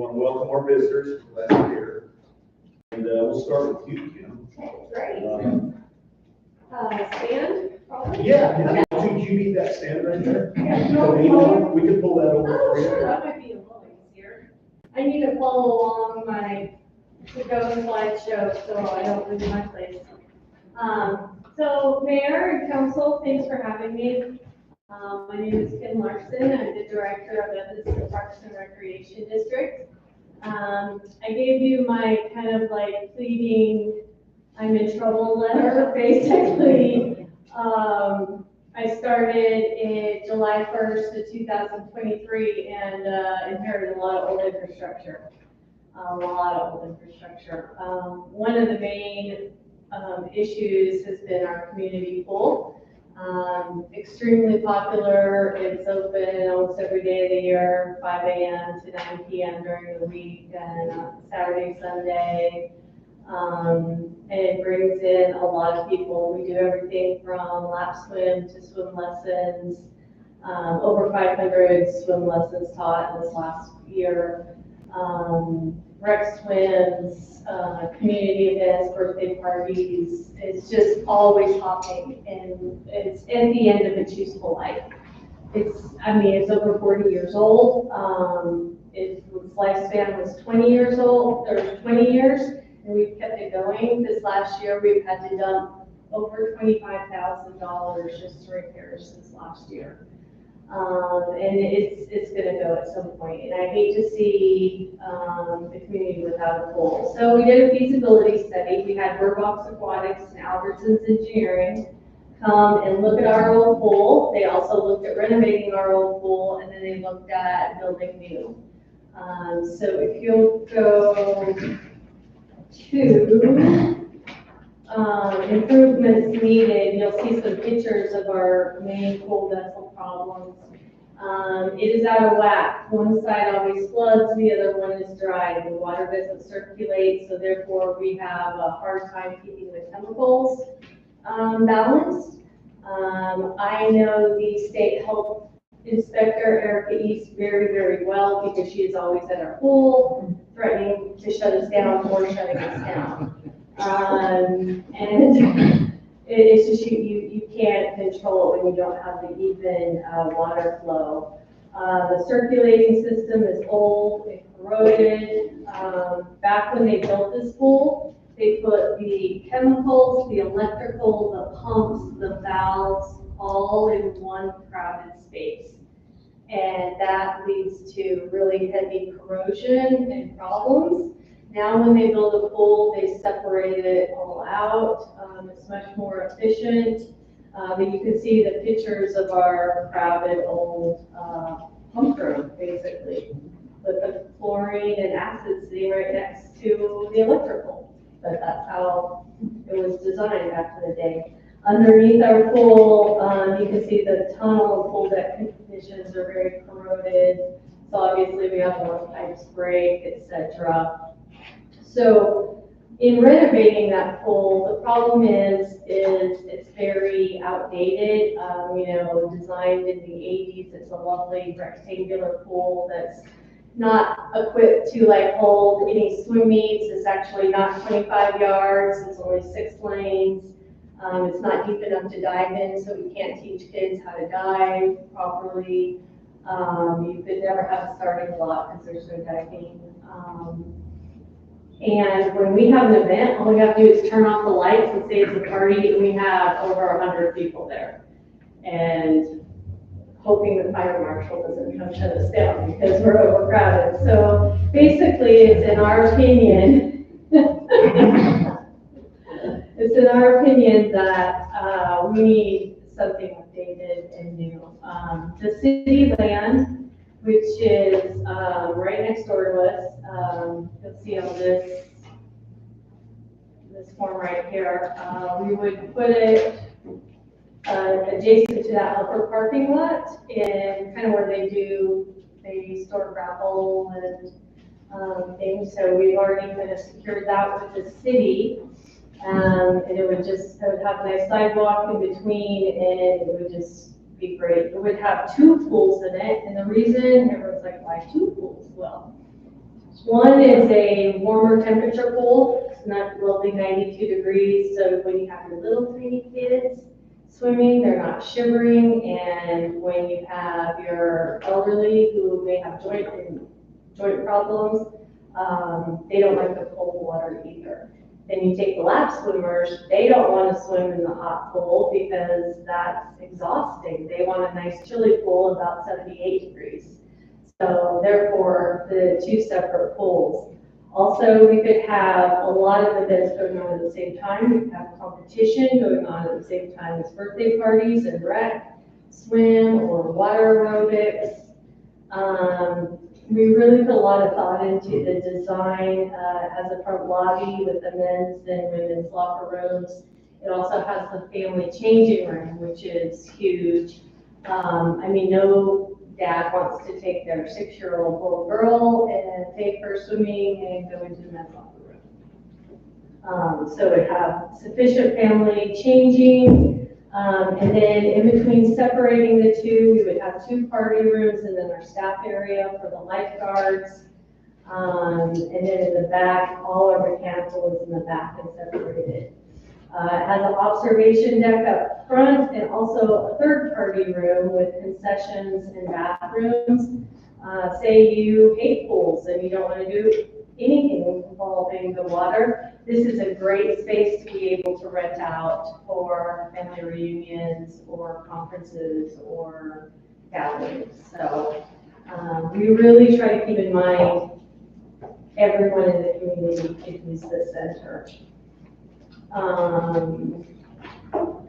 want to welcome our visitors. Glad you're here. And we'll start with you, Kim. Okay, great. Stand, probably? Yeah, could you need that stand right there? Yeah, We can pull that over Oh, for you. sure, that might be a little easier. I need to follow along my to-go slideshow so I don't lose my place. So Mayor and Council, thanks for having me. My name is Kim Larson. I'm the Director of the Parks and Recreation District. I gave you my kind of like pleading, I'm in trouble letter, basically. I started in July 1st of 2023 and inherited a lot of old infrastructure. One of the main issues has been our community pool. Extremely popular. It's open almost every day of the year, 5 a.m. to 9 p.m. during the week and Saturday, Sunday. And it brings in a lot of people. We do everything from lap swim to swim lessons. Over 500 swim lessons taught in this last year. Rec swims, community events, birthday parties. It's just always hopping, and it's at the end of its useful life. It's over 40 years old. Its lifespan was 20 years old, or 20 years, and we've kept it going. This last year, we've had to dump over $25,000 just to repairs this last year. And it's going to go at some point. And I hate to see the community without a pool. So we did a feasibility study. We had Verbox Aquatics and Albertsons Engineering come and look at our old pool. They also looked at renovating our old pool, and then they looked at building new. So if you'll go to improvements needed, you'll see some pictures of our main pool vessel problems. It is out of whack. One side always floods, the other one is dry. The water doesn't circulate, so therefore we have a hard time keeping the chemicals balanced. I know the state health inspector, Erica East, very, very well because she is always at our pool, threatening to shut us down or shutting us down. And it's just you can't control it when you don't have the even water flow. The circulating system is old and corroded. Back when they built this pool, they put the chemicals, the electrical, the pumps, the valves, all in one crowded space. And that leads to really heavy corrosion and problems. Now when they build a pool, they separate it all out. It's much more efficient. But you can see the pictures of our crowded old pump room, basically, with the chlorine and acid sitting right next to the electrical. But that's how it was designed back in the day. Underneath our pool, you can see the tunnel and pool deck conditions are very corroded. So obviously we have more pipes break, etc. So in renovating that pool, the problem is it's very outdated. Designed in the 80s. It's a lovely rectangular pool that's not equipped to hold any swim meets. It's actually not 25 yards. It's only 6 lanes. It's not deep enough to dive in, so we can't teach kids how to dive properly. You could never have a starting block because there's no diving. And when we have an event, all we have to do is turn off the lights and say it's a party, and we have over 100 people there. And hoping the fire marshal doesn't come shut us down because we're overcrowded. So basically, it's in our opinion, that we need something updated and new. The city land, which is right next door to us, you'll see on this form right here, we would put it adjacent to that upper parking lot and kind of where they store gravel and things. So we've already kind of secured that with the city. And it would have a nice sidewalk in between, and it would just be great. It would have 2 pools in it, and the reason everyone's like, why 2 pools? Well, One is a warmer temperature pool, it's not lovely 92 degrees, so when you have your little tiny kids swimming, they're not shivering, and when you have your elderly who may have joint problems, they don't like the cold water either. Then you take the lap swimmers, they don't want to swim in the hot pool because that's exhausting. They want a nice chilly pool about 78 degrees. So therefore, the two separate pools. Also, we could have a lot of events going on at the same time. We could have competition going on at the same time as birthday parties and rec, swim, or water aerobics. We really put a lot of thought into the design, has a front lobby with the men's and women's locker rooms. It also has the family changing room, which is huge. I mean, no dad wants to take their 6-year-old little girl and take her swimming and go into the men's locker room. So it have sufficient family changing, and then in between separating the two, we would have 2 party rooms and then our staff area for the lifeguards. And then in the back, all our mechanical is in the back and separated. It has an observation deck up front and also a third party room with concessions and bathrooms. Say you hate pools and you don't want to do anything involving the water, this is a great space to be able to rent out for family reunions or conferences or gatherings. So we really try to keep in mind everyone in the community could use this center.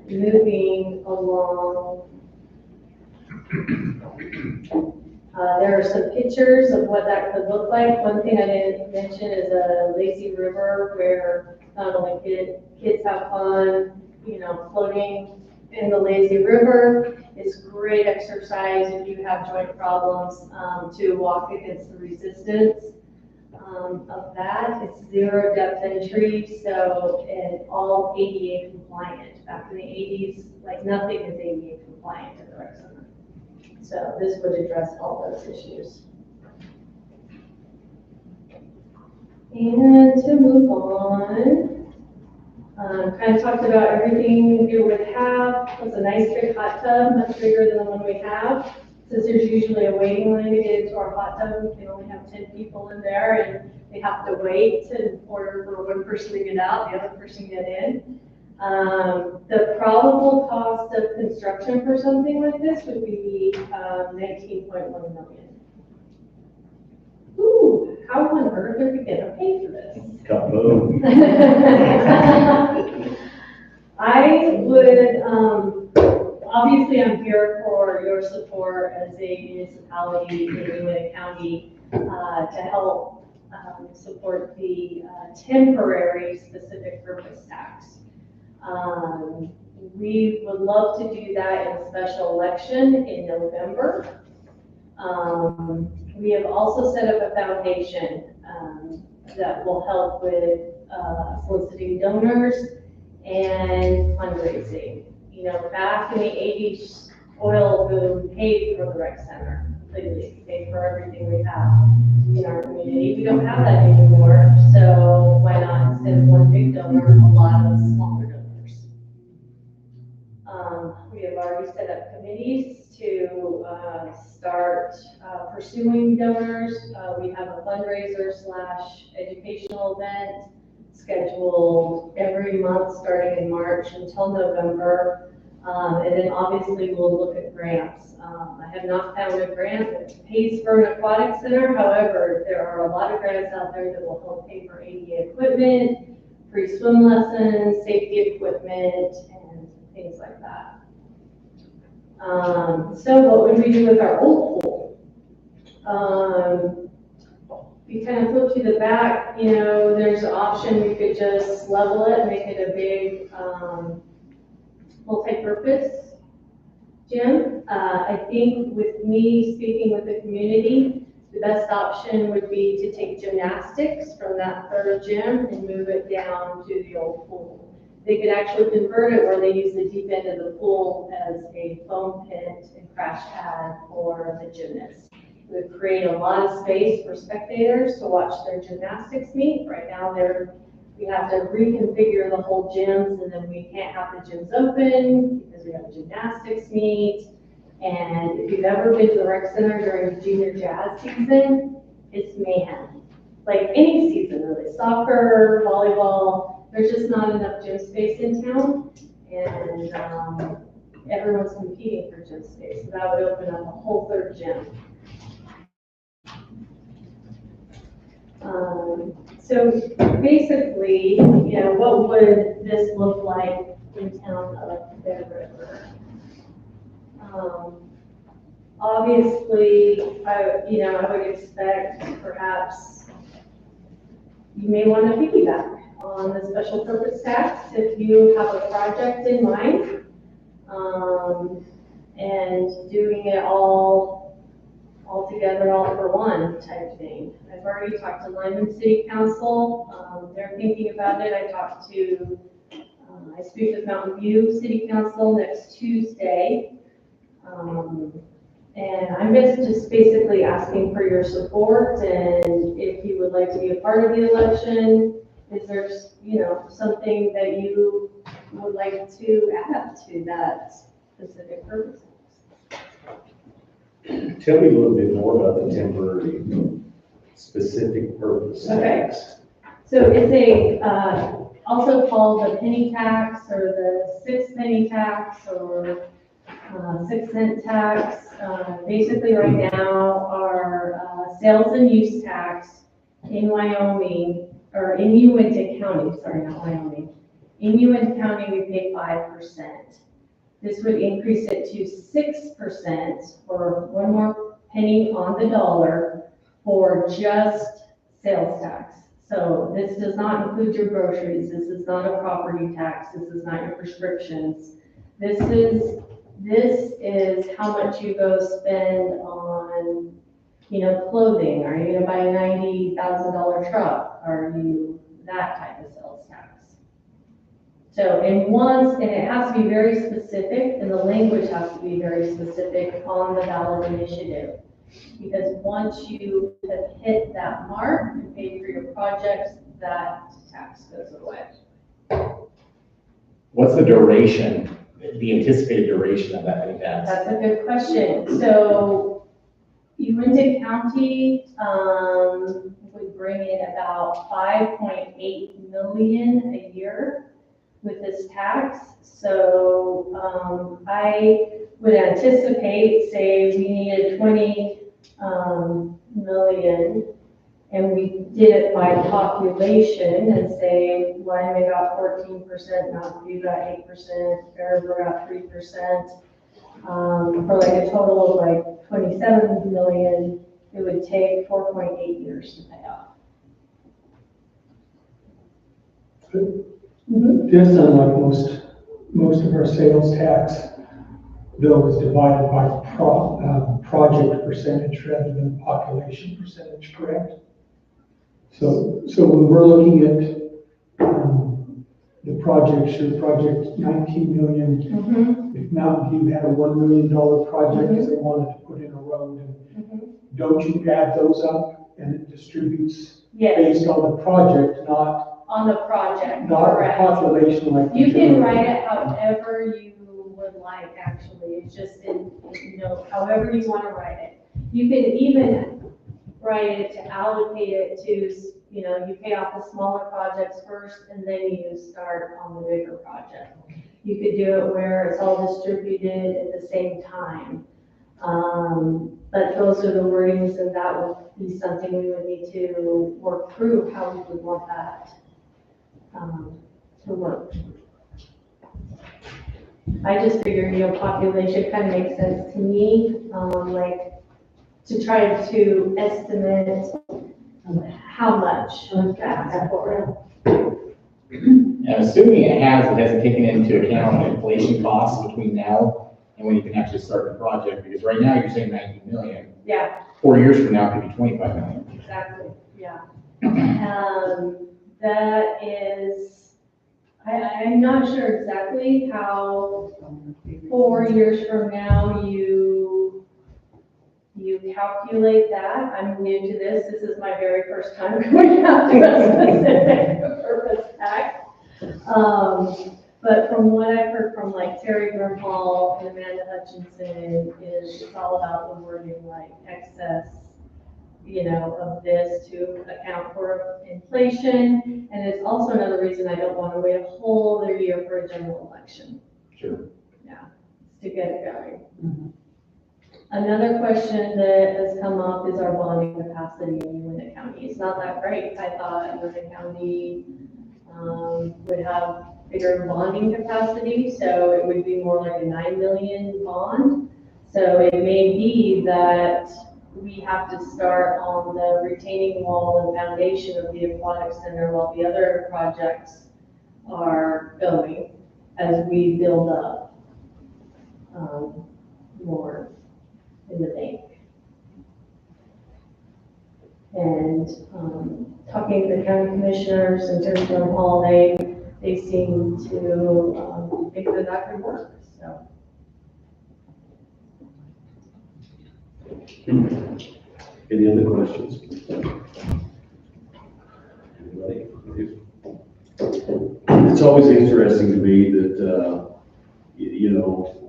Moving along, there are some pictures of what that could look like. One thing I didn't mention is a lazy river where not only kids have fun, you know, floating in the lazy river. It's great exercise if you have joint problems to walk against the resistance of that. It's 0 depth entry, so and all ADA compliant. Back in the 80s, like nothing is ADA compliant at the rec center. So this would address all those issues. And to move on, kind of talked about everything it would have. It's a nice big hot tub, much bigger than the one we have. Since there's usually a waiting line to get into our hot tub, we can only have 10 people in there, and they have to wait in order for one person to get out, the other person to get in. The probable cost of construction for something like this would be $19.1 million. Ooh, how on earth are we gonna pay for this? Kaboom. I would, obviously I'm here for your support as a municipality in Uinta County to help support the temporary specific purpose tax. We would love to do that in a special election in November. We have also set up a foundation that will help with soliciting donors and fundraising. You know, back in the 80s, oil boom paid for the rec center, completely paid for everything we have in our community. We don't have that anymore, so why not, instead of one big donor, a lot of smaller donors. We have already set up committees to start pursuing donors. We have a fundraiser / educational event scheduled every month starting in March until November. And then obviously we'll look at grants. I have not found a grant that pays for an aquatic center. However, there are a lot of grants out there that will help pay for ADA equipment, free swim lessons, safety equipment, and things like that. So what would we do with our old pool? We kind of flip to the back, you know, there's an option, we could just level it, make it a big multi-purpose gym. I think with me speaking with the community, the best option would be to take gymnastics from that third gym and move it down to the old pool. They could actually convert it where they use the deep end of the pool as a foam pit and crash pad for the gymnasts. We would create a lot of space for spectators to watch their gymnastics meet. Right now, we have to reconfigure the whole gyms, and then we can't have the gyms open because we have a gymnastics meet. And if you've ever been to the rec center during the junior jazz season, it's mayhem. Like any season, really. Soccer, volleyball, there's just not enough gym space in town. And everyone's competing for gym space. So that would open up a whole third gym. So basically, what would this look like in town of Bear River? Obviously, I would expect perhaps you may want to piggyback on the special purpose tax if you have a project in mind, and doing it all together, all for one type thing. I've already talked to Lyman City Council. They're thinking about it. I speak with Mountain View City Council next Tuesday. And I'm just basically asking for your support, and if you would like to be a part of the election, is there, something that you would like to add to that specific purpose? Tell me a little bit more about the temporary specific purpose tax. So it's also called the penny tax, or the 6 penny tax, or 6 cent tax. Basically right now, our sales and use tax in Wyoming, or in Uinta County, sorry, not Wyoming. In Uinta County, we pay 5%. This would increase it to 6%, or 1 more penny on the dollar, for just sales tax. So this does not include your groceries. This is not a property tax. This is not your prescriptions. This is how much you go spend on, clothing. Are you going to buy a $90,000 truck? Are you that type of sales tax? So, and it has to be very specific, and the language has to be very specific on the ballot initiative. Because once you have hit that mark and paid for your projects, that tax goes away. What's the duration, the anticipated duration of that tax? That's a good question. So Uinta County would bring in about 5.8 million a year with this tax. So I would anticipate, say we needed 20 million, and we did it by population, and say Wyoming got 14%, Mountain View got 8%, Bear River got 3%, for like a total of like 27 million, it would take 4.8 years to pay off. This, unlike most of our sales tax bill, is divided by project percentage rather than population percentage, correct? So when we're looking at the projects, your project 19 million, if Mountain View had a $1 million project because they wanted to put in a road, and don't you add those up and it distributes based on the project, not on the project, not correct. the population like you can write it however you would like, actually. It's just however you want to write it. You can even write it to allocate it to, you pay off the smaller projects first and then you start on the bigger project. You could do it where it's all distributed at the same time. But those are the wordings, and that would be something we would need to work through, how we would want that to work. I just figured, population kind of makes sense to me, like to try to estimate how much that's for. And assuming it hasn't taken into account inflation costs between now and when you can actually start the project, because right now you're saying 19 million. Yeah. 4 years from now, it could be 25 million. Exactly, yeah. That is, I'm not sure exactly how 4 years from now you you calculate that. I'm new to this. This is my very first time going out to a specific purpose tax. But from what I've heard from like Terry Grimhall and Amanda Hutchinson is it's all about the wording like excess, of this to account for inflation. And it's also another reason I don't want to wait a whole other year for a general election. Sure. Yeah, to get it going. Another question that has come up is our bonding capacity in Uinta County. It's not that great. I thought Uinta County would have bigger bonding capacity, so it would be more like a 9 million bond. So it may be that we have to start on the retaining wall and foundation of the aquatic center while the other projects are going as we build up more in the bank. And talking to the county commissioners and Judge Hall, they seem to think that that could work, so. Any other questions? Anybody? It's always interesting to me that,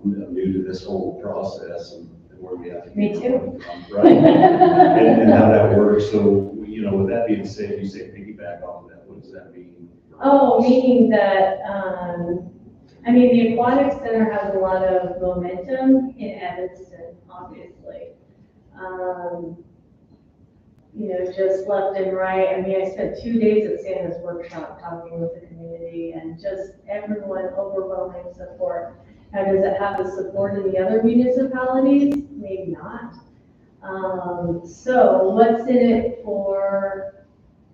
I'm new to this whole process and where we have to. Me too. Right? And how that works. So, with that being said, you say piggyback off of that, what does that mean? Oh, meaning that, the aquatic center has a lot of momentum in Evanston, obviously. Just left and right. I spent 2 days at Santa's workshop talking with the community and just everyone overwhelming support. Now, does it have the support in the other municipalities? Maybe not. So what's in it for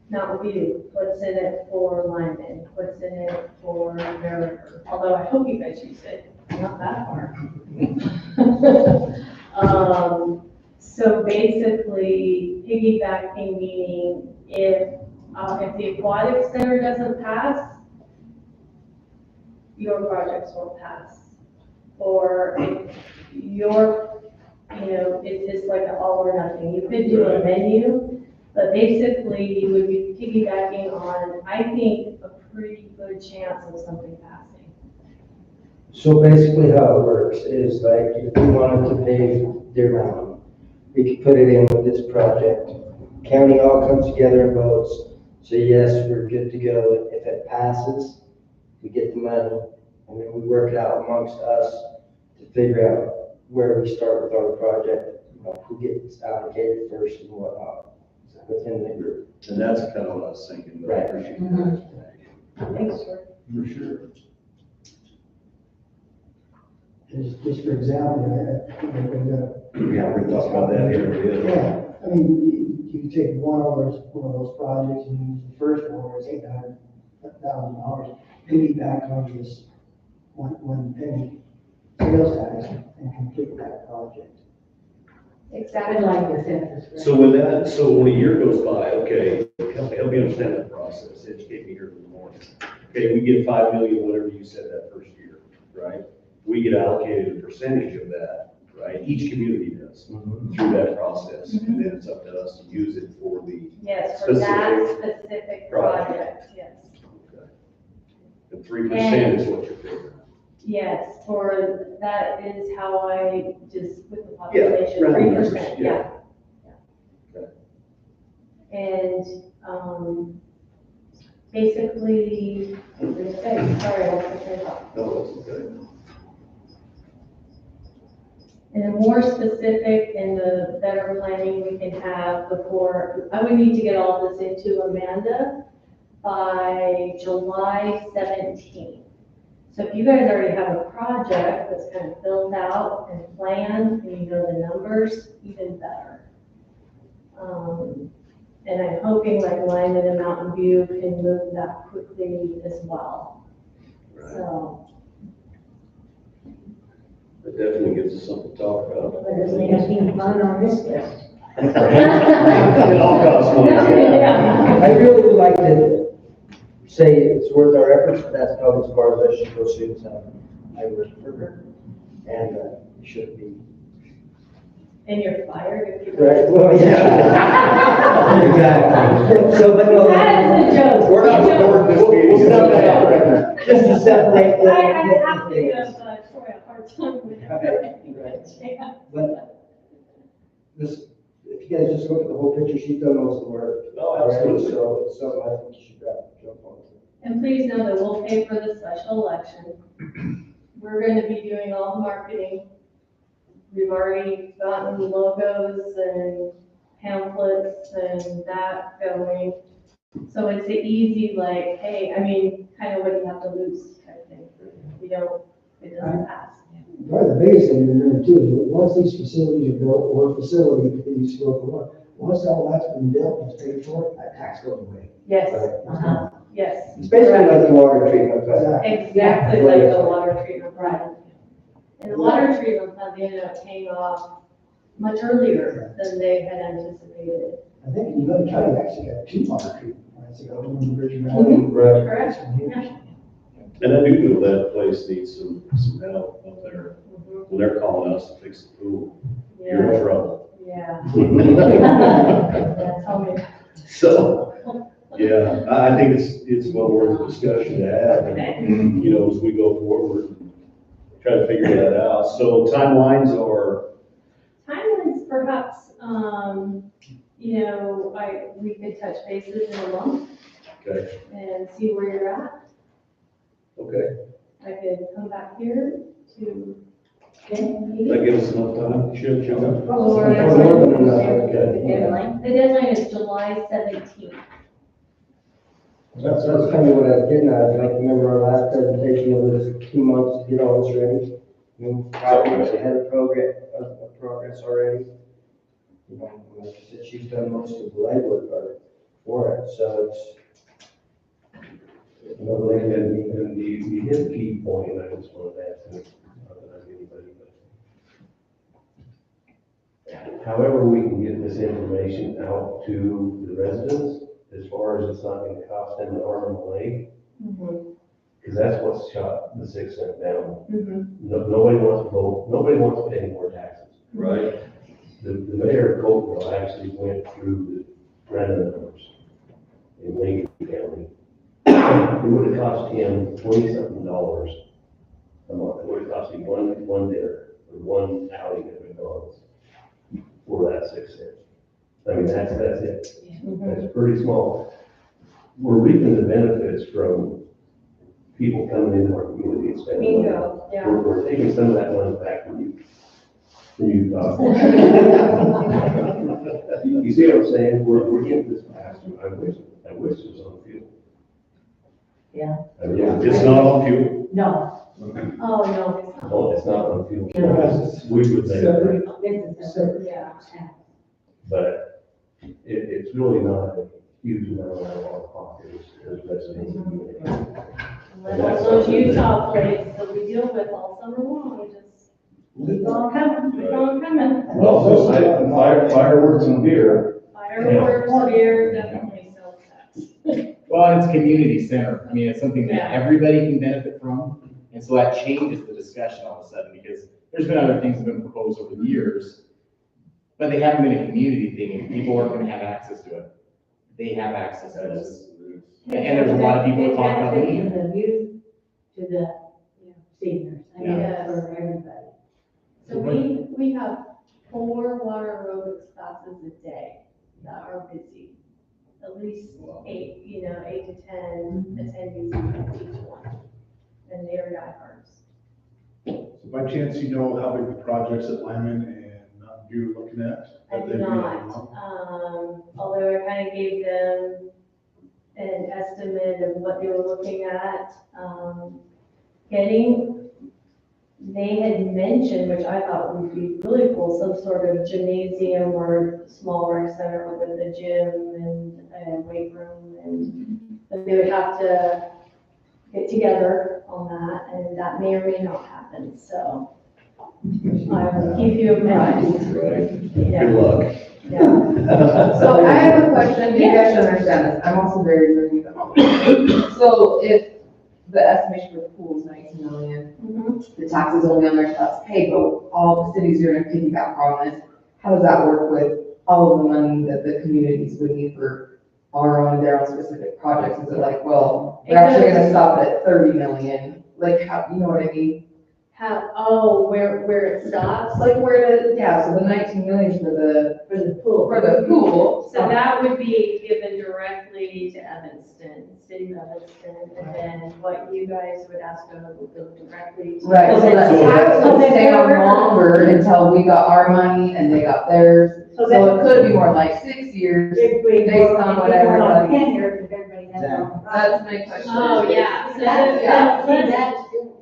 Mountain View? What's in it for Lyman? What's in it for Bear River? Although I hope you guys use it, not that far. So basically, piggybacking meaning if the aquatic center doesn't pass, your projects won't pass. Or if it's just like an all or nothing. You could do a menu, but basically you would be piggybacking on, I think, a pretty good chance of something passing. So basically how it works is like if we wanted to pave Deer Mountain, we could put it in with this project. County all comes together and votes, so yes, we're good to go. If it passes, we get the money, and then we work it out amongst us to figure out where we start with our project, who gets allocated first and whatnot within the group. And that's kind of what I was thinking. But I Right. appreciate that. Thanks, George. For sure. Just for example, Yeah, we're talking about that here in a bit. yeah, you can take one of those projects and use the first one where it's $800,000, piggyback on this one penny sales tax and complete that project. Exactly. So when a year goes by, okay, help me understand that process, educate me here in the morning. Okay, we get 5 million, whatever you said that first year, right? We get allocated a percentage of that, right? Each community does through that process. And then it's up to us to use it for the, Yes, for that specific project, yes. the 3% is what you're figuring. Yes, that is how I just, with the population, round 3%, numbers, yeah. Okay. And, basically, what was I gonna say? Sorry, I lost my train of thought. No, that's okay. And the more specific and the better planning we can have before, I would need to get all this into Amanda by July 17th. So if you guys already have a project that's kind of built out and planned, and you know the numbers, even better. And I'm hoping like Lyman and Mountain View can move that quickly as well. Right. So. It definitely gives us something to talk about. There's anything fun on this list. It all costs money. Yeah. I really would like to say it's worth our efforts, but that's probably as far as I should go soon, so I work for her, and it should be. And you're fired if you. Right, well, yeah. Exactly. So, but no. That is a joke. We're not recording this meeting. We'll stop that out right now. Just to separate the. I have to give Troy a hard time with it. But this, if you guys just look at the whole picture, she's done most of the work. Oh, absolutely. So it's something I think you should jump on. And please know that we'll pay for the special election. We're gonna be doing all the marketing. We've already gotten logos and pamphlets and that going. So it's an easy, like, hey, I mean, kind of what you have to lose type thing. You don't, it doesn't pass. Probably the biggest thing to remember too, is that once these facilities are built, or facility, if these go for one, once all that's been built and it's paid for, that tax goes away. Yes, Right. yes. It's basically like the water treatment plant. Exactly like the water treatment plant. And the water treatment plant ended up paying off much earlier than they had anticipated. I think in United County actually got 2 water treatment plants, they got one in Bridge Valley. Right. Correct? Yeah. And I do feel that place needs some help up there. Mhm. When they're calling us to fix the pool, you're Yeah, in trouble. yeah. Yeah, tell me. So, yeah, I think it's well worth a discussion to have, Okay. and, you know, as we go forward, and try to figure that out. So timelines are, Timelines perhaps, you know, we could touch bases in a month okay, and see where you're at. okay, I could come back here to. that gives us enough time, should you? Or- More than enough, okay. The deadline is July 17th. That's kind of what I was getting at, like, remember our last presentation, it was 2 months to get all this ready. I mean, projects ahead of progress already. You know, like I said, she's done most of the legwork for it, so it's. No later than me. And you hit a key point, and I just wanted to ask, not that I'm anybody, but however we can get this information out to the residents, as far as it's not gonna cost them an arm and a leg, because that's what's shot the 6 cent down. Nobody wants to vote, nobody wants to pay any more taxes. Right. The mayor of Cokeville actually went through the random numbers in Lincoln County. It would have cost him $20-something a month. It would have cost him one dinner or one outing at McDonald's for that 6 cents. I mean, that's it. That's pretty small. We're reaping the benefits from people coming into our community and spending money. Bingo, yeah. We're taking some of that money back from you. You see what I'm saying? We're getting this passed. I wish it was on the field. Yeah. I really- It's not on fuel. No. Oh, no, it's not. No, it's not on the field. We would think. Separate. This is separate. Yeah. But it's really not a huge amount out of our pocket as residents. of the community. Let those Utah plates that we deal with all summer long, we just keep on coming. Well, fireworks and beer. Fireworks, beer, definitely sales tax. Well, it's community center. I mean, it's something that Yeah. everybody can benefit from. And so that changes the discussion all of a sudden, because there's been other things that have been proposed over the years, but they haven't been a community thing, and people aren't gonna have access to it. They have access to this. And there's a lot of people that talk about it. From the youth to the seniors, I mean, Yeah. for everybody. So we have 4 water aerobics classes a day that are busy. At least 8 to 10 attendees at each one. And they are diehards. So by chance, you know how big the projects at Lyman and Mountain View are looking at? I do not, although I kind of gave them an estimate of what they were looking at, getting. They had mentioned, which I thought would be really cool, some sort of gymnasium or small rec center with a gym and weight room, and but they would have to get together on that, and that may or may not happen, so I will keep you apprised. Right. Yeah. Good luck. Yeah. So I have a question, you guys should understand this, I'm also very new to home. So if the estimation for the pool is 19 million, Mhm. the taxes only on their tax paid, but all the cities are gonna piggyback on this, how does that work with all of the money that the communities would need for our own, their own specific projects? Is it like, well, we're actually gonna stop at 30 million? Like, how, you know what I mean? Where it stops? Like where the, yeah, so the 19 million for the pool. So that would be given directly to Evanston, City of Evanston, and then what you guys would ask them would go directly to. Right, so that's, so they stay on longer until we got our money and they got theirs. So it could be more like 6 years based on what everybody. 10 years if everybody has their own That's my question. Oh, yeah. So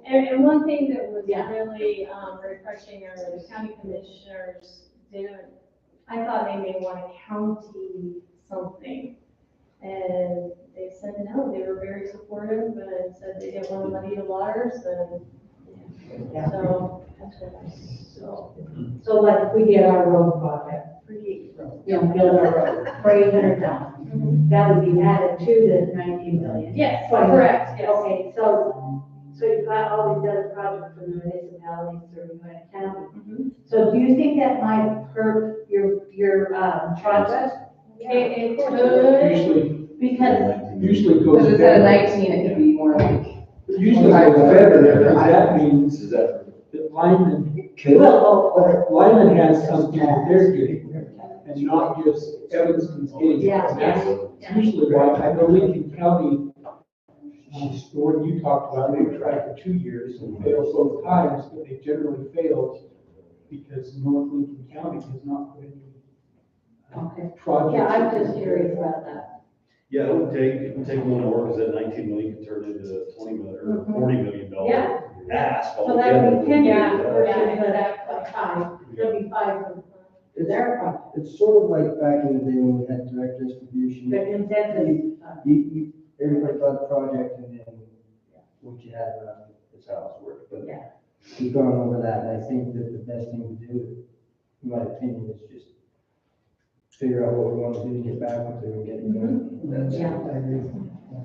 and one thing that was really refreshing are the county commissioners didn't, I thought they may want a county something. And they said no, they were very supportive and said they didn't want to muddy the waters and so that's what I said. So like if we get our road project, build our road for 800,000, that would be added to the 19 million. Yes, correct, yes. Okay, so you've got all these other projects from the municipalities serving Gwinnett County. So do you think that might hurt your project? It could, Usually, Because usually goes Because instead of better. 19, it could be more like. Usually goes better there, that means Is that? that Lyman, we will go for it. Lyman has something that they're getting, and not just Evanston's getting. Yeah, And that's usually why, I know Lincoln County, store you talked about, they tried for 2 years and failed both times, but they generally failed because North Lincoln County has not put any Okay. projects. Yeah, I'm just curious about that. Yeah, it would take one more, because that 19 million could turn into 20 million or $40 million. Yeah. Asphalt. So that would be 10 years Yeah, versus exactly. the 5. It'll be 5 for their project. It's sort of like back in the day when we had direct distribution. The consensus. Everybody got a project and then what you had left is how it's worked. But Yeah. we've gone over that, and I think that the best thing to do, in my opinion, is just figure out what we want to do and get back with it and get it done. That's, Yeah. I agree.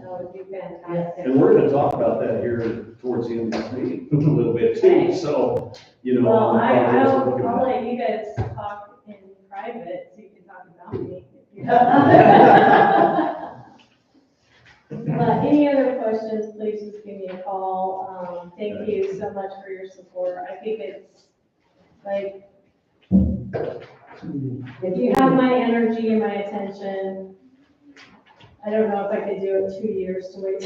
that would be fantastic. And we're gonna talk about that here towards the end of this meeting, a little bit too, so, you know. Well, on the projects we're looking I'll at. let you guys talk in private, so you can talk about me. Any other questions, please just give me a call. Thank you so much for your support. I think it's like, if you have my energy and my attention, I don't know if I could do it 2 years to wait.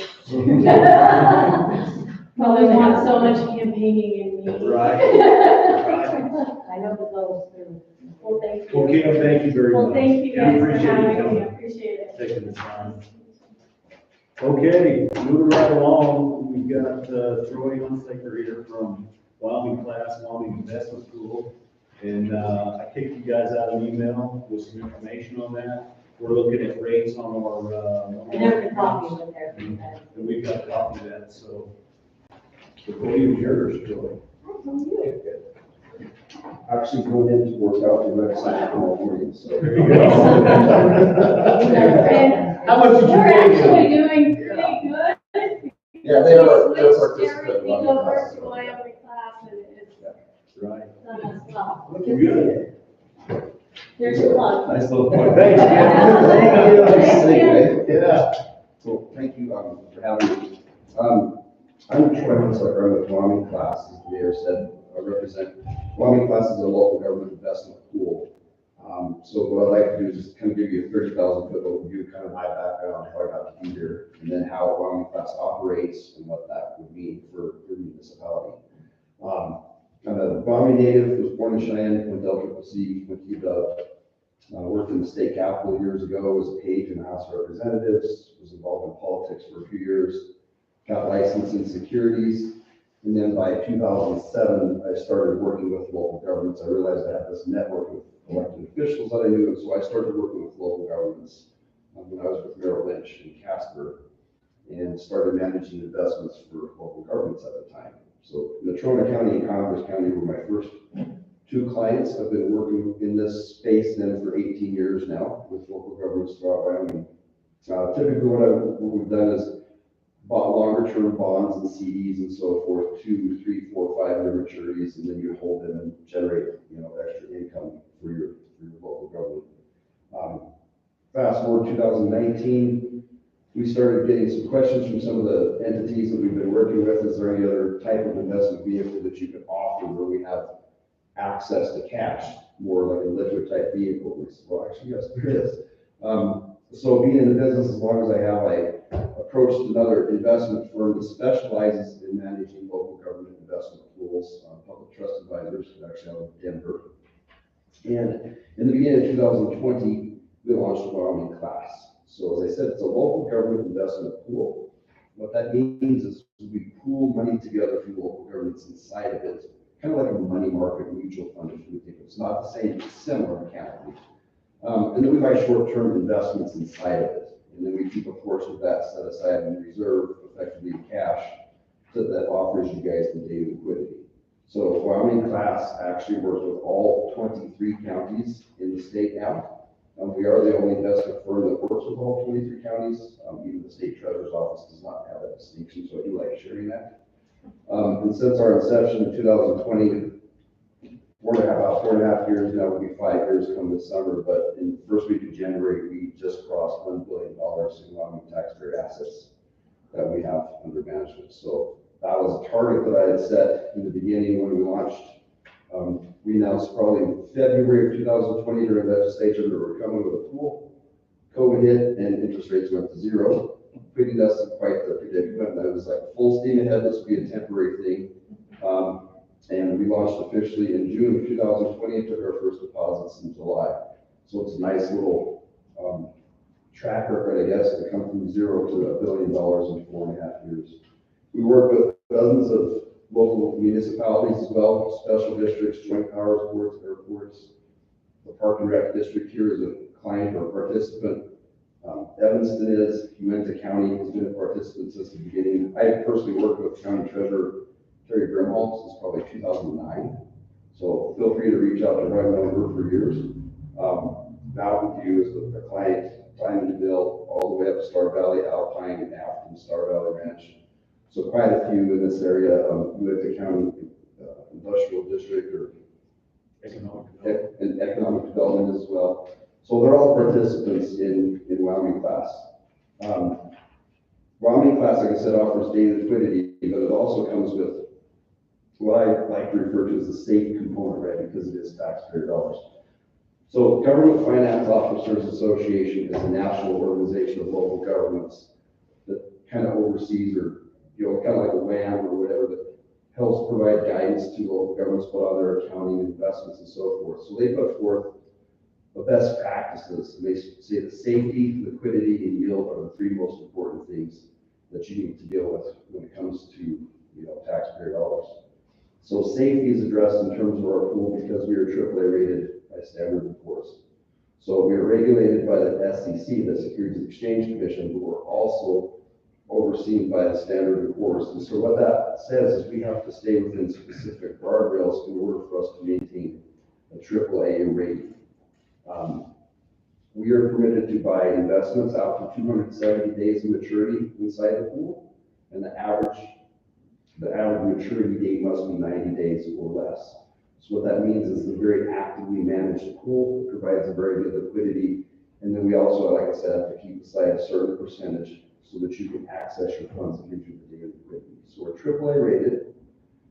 Probably want so much campaigning in me. Right. I know the goals through. Well, thank you. Well, Kim, thank you very much. Well, thank you Yeah, guys for appreciate you having me, coming. I appreciate it. Taking the time. Okay, moving right along, we've got Troy Hunsaker here from Wyoming Investment School. And I kicked you guys out an email with some information on that. We're looking at rates on our. And there's a copy with there. And we've got a copy of that, so the podium's yours, Troy. Actually going in to work out the website tomorrow morning, so. There you go. And How much did you we're pay actually them? doing pretty good. Yeah, they are, We they're switched participant. everything over to Wyoming class and it's Right. done us well. Good. There's your plug. Nice little point. Thanks, Thank you. Yeah. Well, thank you, for having me. I'm Troy Hunsaker, I'm with Wyoming Class, as the mayor said, I represent, Wyoming Class is a local government investment pool. So what I'd like to do is just kind of give you a 30,000 foot overview, kind of my background, how I got to be here, and then how Wyoming Class operates and what that would mean for your municipality. I'm a Wyoming native, was born in Cheyenne, went to LCCC, went to UW. Worked in the state capitol years ago, was a page in the House of Representatives, was involved in politics for a few years, got licensed in securities, and then by 2007, I started working with local governments. I realized I had this network of elected officials that I knew, and so I started working with local governments when I was with Merrill Lynch in Casper, and started managing investments for local governments at the time. So Natrona County and Converse County were my first 2 clients. I've been working in this space then for 18 years now with local governments throughout Wyoming. Typically what we've done is bought longer term bonds and CDs and so forth, 2, 3, 4, 5 year maturities, and then you hold them and generate, extra income for for your local government. Fast forward 2019, we started getting some questions from some of the entities that we've been working with. Is there any other type of investment vehicle that you can offer where we have access to cash, more like a liquid type vehicle? We said, well, actually, yes, there is. So being in the business as long as I have, I approached another investment firm that specializes in managing local government investment pools, Public Trust Advisors, actually out of Denver. And in the beginning of 2020, we launched a Wyoming class. So as I said, it's a local government investment pool. What that means is we pool money together from local governments inside of it, kind of like a money market mutual fund, if you think it's not the same, it's similar mechanically. And then we buy short-term investments inside of it. And then we keep a portion of that set aside in reserve, effectively cash, that offers you guys the daily liquidity. So Wyoming class actually works with all 23 counties in the state now. We are the only investment firm that works with all 23 counties. Even the state treasurer's office does not have that distinction, so I do like sharing that. And since our inception in 2020, about 4.5 years now, will be 5 years come this summer, but in the first week of January, we just crossed $1 billion in Wyoming taxpayer assets that we have under management. So that was a target that I had set in the beginning when we launched. We announced probably in February of 2020 during legislature that we're coming with a pool. COVID hit and interest rates went to zero, putting us in quite the predicament. That was like full steam ahead, this would be a temporary thing. And we launched officially in June of 2020 and took our first deposits in July. So it's a nice little track record, I guess, to come from zero to $1 billion in 4.5 years. We work with dozens of local municipalities as well, special districts, joint powers boards, airports. The Park and Rec District here is a client or participant. Evanston is, Uinta County has been a participant since the beginning. I personally worked with County Treasurer Terry Grimhall since probably 2009. So feel free to reach out to Ryan Number for years. Mountain View is the client, Diamondville, all the way up to Star Valley, Alpine, and Afton, Star Valley Ranch. So quite a few in this area, Uinta County Industrial District or economic development as well. So they're all participants in Wyoming class. Wyoming class, like I said, offers daily liquidity, but it also comes with what I like to refer to as the state component, right? Because it is taxpayer dollars. So Government Finance Officers Association is a national organization of local governments that kind of oversees, or kind of like a WAM or whatever, that helps provide guidance to local governments on their accounting, investments, and so forth. So they put forth the best practices, and they say that safety, liquidity, and yield are the three most important things that you need to deal with when it comes to taxpayer dollars. So safety is addressed in terms of our pool because we are AAA rated by Standard & Poor's. So we are regulated by the SEC, the Securities Exchange Commission, but we're also overseen by the Standard & Poor's. And so what that says is we have to stay within specific guardrails in order for us to maintain a AAA rating. We are permitted to buy investments out to 270 days of maturity inside the pool, and the average maturity date must be 90 days or less. So what that means is a very actively managed pool provides a very good liquidity, and then we also, like I said, have to keep aside a certain percentage so that you can access your funds and give you the daily liquidity. So we're AAA rated,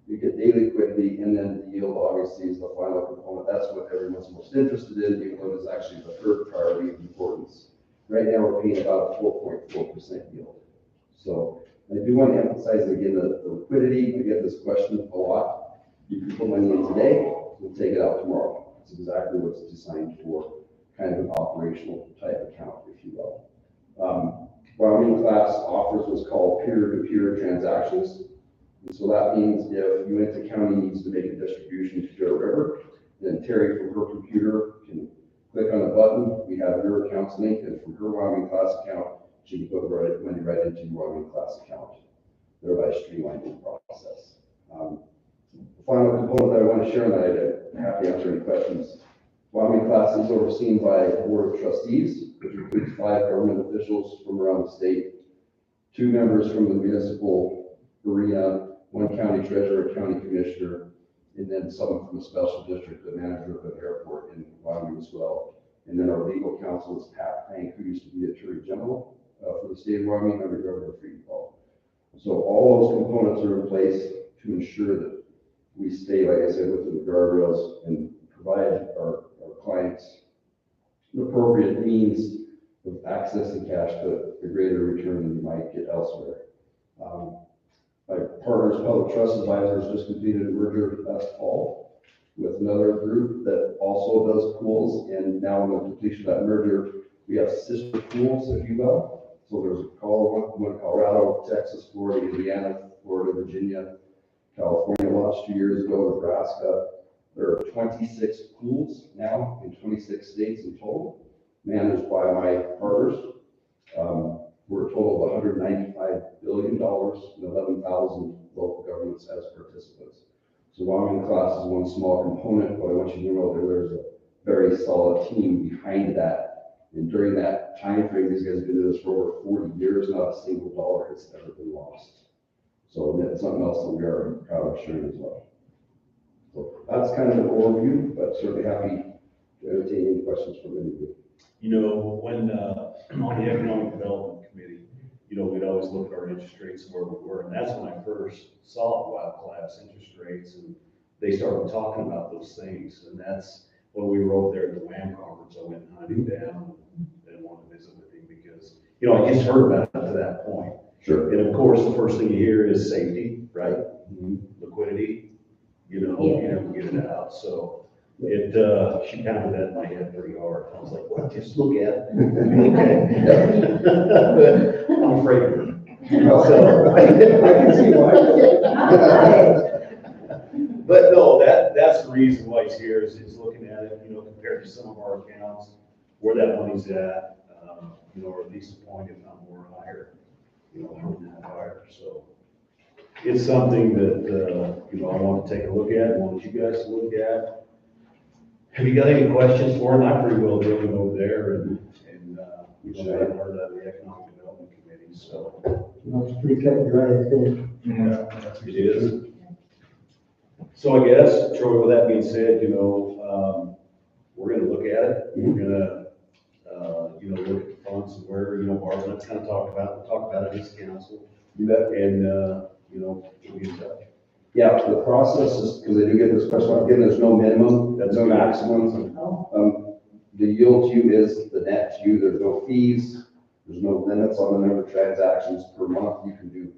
you get daily liquidity, and then the yield obviously is the final component. That's what everyone's most interested in, even though it's actually the third priority of importance. Right now we're paying about a 4.4% yield. So I do want to emphasize again the liquidity. I get this question a lot. You can put money in today, we'll take it out tomorrow. That's exactly what it's designed for, kind of an operational type account, if you will. Wyoming class offers what's called peer-to-peer transactions. And so that means if Uinta County needs to make a distribution to Joe River, then Terry from her computer can click on a button. We have your accounts linked, and from her Wyoming class account, she can put money right into your Wyoming class account, thereby streamlining the process. The final component that I want to share, and I'm happy to answer any questions. Wyoming class is overseen by a board of trustees, which includes 5 government officials from around the state, 2 members from the municipal arena, 1 county treasurer, county commissioner, and then someone from the special district, the manager of an airport in Wyoming as well. And then our legal counsel is Pat Hank, who used to be Attorney General for the state of Wyoming under Governor Friedel. So all those components are in place to ensure that we stay, like I said, within the guardrails and provide our clients the appropriate means of accessing cash, but a greater return than you might get elsewhere. My partner's Public Trust Advisors just completed a merger last fall with another group that also does pools, and now in the completion of that merger, we have sister pools, if you will. So there's one Colorado, Texas, Florida, Indiana, Florida, Virginia, California launched 2 years ago, Nebraska. There are 26 pools now in 26 states in total, managed by my partners. We're a total of $195 billion and 11,000 local governments as participants. So Wyoming class is one small component, but I want you to know that there's a very solid team behind that. And during that time frame, these guys have been doing this for over 40 years, not a single dollar has ever been lost. So that's something else that we are proud of sharing as well. So that's kind of an overview, but certainly happy to entertain any questions from any of you. You know, when, on the Economic Development Committee, you know, we'd always look at our interest rates and where we were, and that's when I first saw world-class interest rates, and they started talking about those things, and that's when we were over there at the WAM conference. I went and hunted down and wanted to visit with him because, you know, I just heard about it to that point. Sure. And of course, the first thing you hear is safety, right? Liquidity, you know, you never get it out. So it, she pounded that in my head pretty hard. I was like, well, just look at it. I'm afraid of her. So, I can see why. But no, that's the reason why he's here is looking at it, you know, compared to some of our accounts, where that money's at, you know, or at least a point, if not more higher, you know, from that higher. So it's something that, you know, I want to take a look at, want you guys to look at. Have you got any questions for him? I'm pretty well doing over there and you know, I'm part of the Economic Development Committee, so. It's pretty cut and dry, I think. Yeah, it is. So I guess, Troy, with that being said, you know, we're gonna look at it. We're gonna, you know, look at the funds and where, you know, Barb's gonna kind of talk about it as council. You bet. And, you know, we'll be in touch. Yeah, the process is, because I do get this question, again, there's no minimum, there's no maximum. The yield to you is the net to you, there's no fees, there's no limits on the number of transactions per month you can do.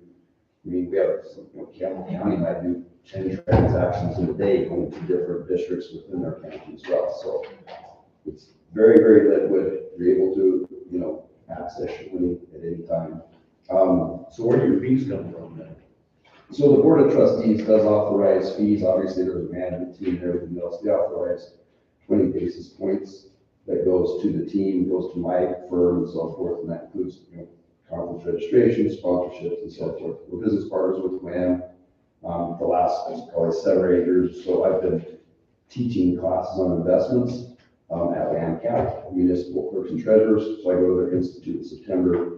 I mean, we have, you know, Campbell County might do 10 transactions in a day going to different districts within their county as well. So it's very, very liquid. You're able to, you know, access your money at any time. So where do your fees come from then? So the Board of Trustees does authorize fees. Obviously, there's a management team and everything else. They authorize 20 basis points that goes to the team, goes to my firm and so forth, and that includes, you know, conference registration, sponsorships, and so forth. We're business partners with WAM. The last probably 7 or 8 years or so, I've been teaching classes on investments at WAMCAT, Municipal Clerks and Treasurers. So I go to their institute in September.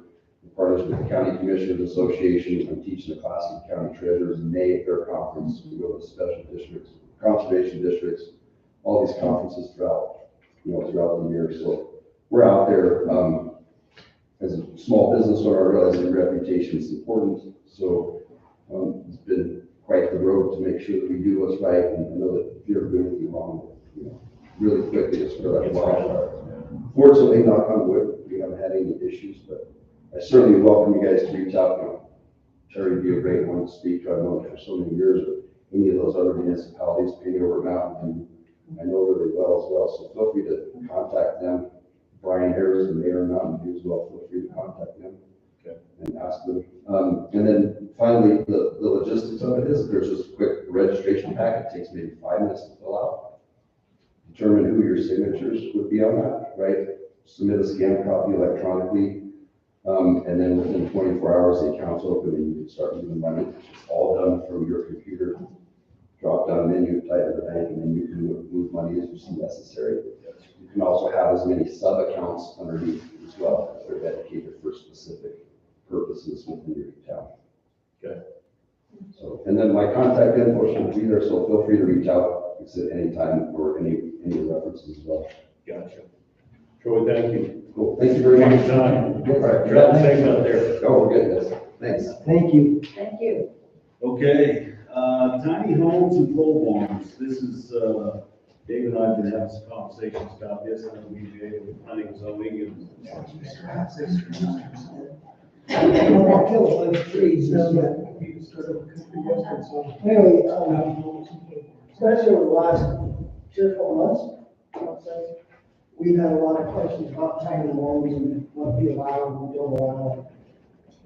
Partners with the County Commissioners Association. I'm teaching a class of county treasurers in May at their conference. We go to special districts, conservation districts, all these conferences throughout the year. So we're out there. As a small business owner, I realize that reputation is important. So it's been quite the road to make sure that we do what's right and know that if you're doing anything wrong, you know, really quickly just throw that wildfire. Fortunately, knock on wood, we haven't had any issues, but I certainly welcome you guys to reach out. You know, Terry would be a great one to speak to. I've known her for so many years, but any of those other municipalities, Penny Over Mountain, I know really well as well. So feel free to contact them. Brian Harris, the mayor of Mountain View as well. Feel free to contact them and ask them. And then finally, the logistics of it is there's just a quick registration packet. It takes maybe 5 minutes to fill out. Determine who your signatures would be on that, right? Submit a scanned copy electronically. And then within 24 hours, the account's open and you can start moving money. It's all done from your computer. Drop down menu, type in the bank, and then you can move money as you see necessary. You can also have as many sub-accounts underneath as well, if they're dedicated for specific purposes within your town. Okay. So, and then my contact info should be there, so feel free to reach out at any time or any references as well. Gotcha. Troy, thank you. Cool, thank you very Thank you much. for your time. All right, Travel safe out there. oh, we're good, yes, thanks. Thank you. Thank you. Okay, tiny homes and pole barns. This is, Dave and I have been having some conversations about this. I know we did with planning and zoning and. Anyway, especially over the last 2 or 4 months, I'll say, we've had a lot of questions about tiny homes and what we allow and don't allow.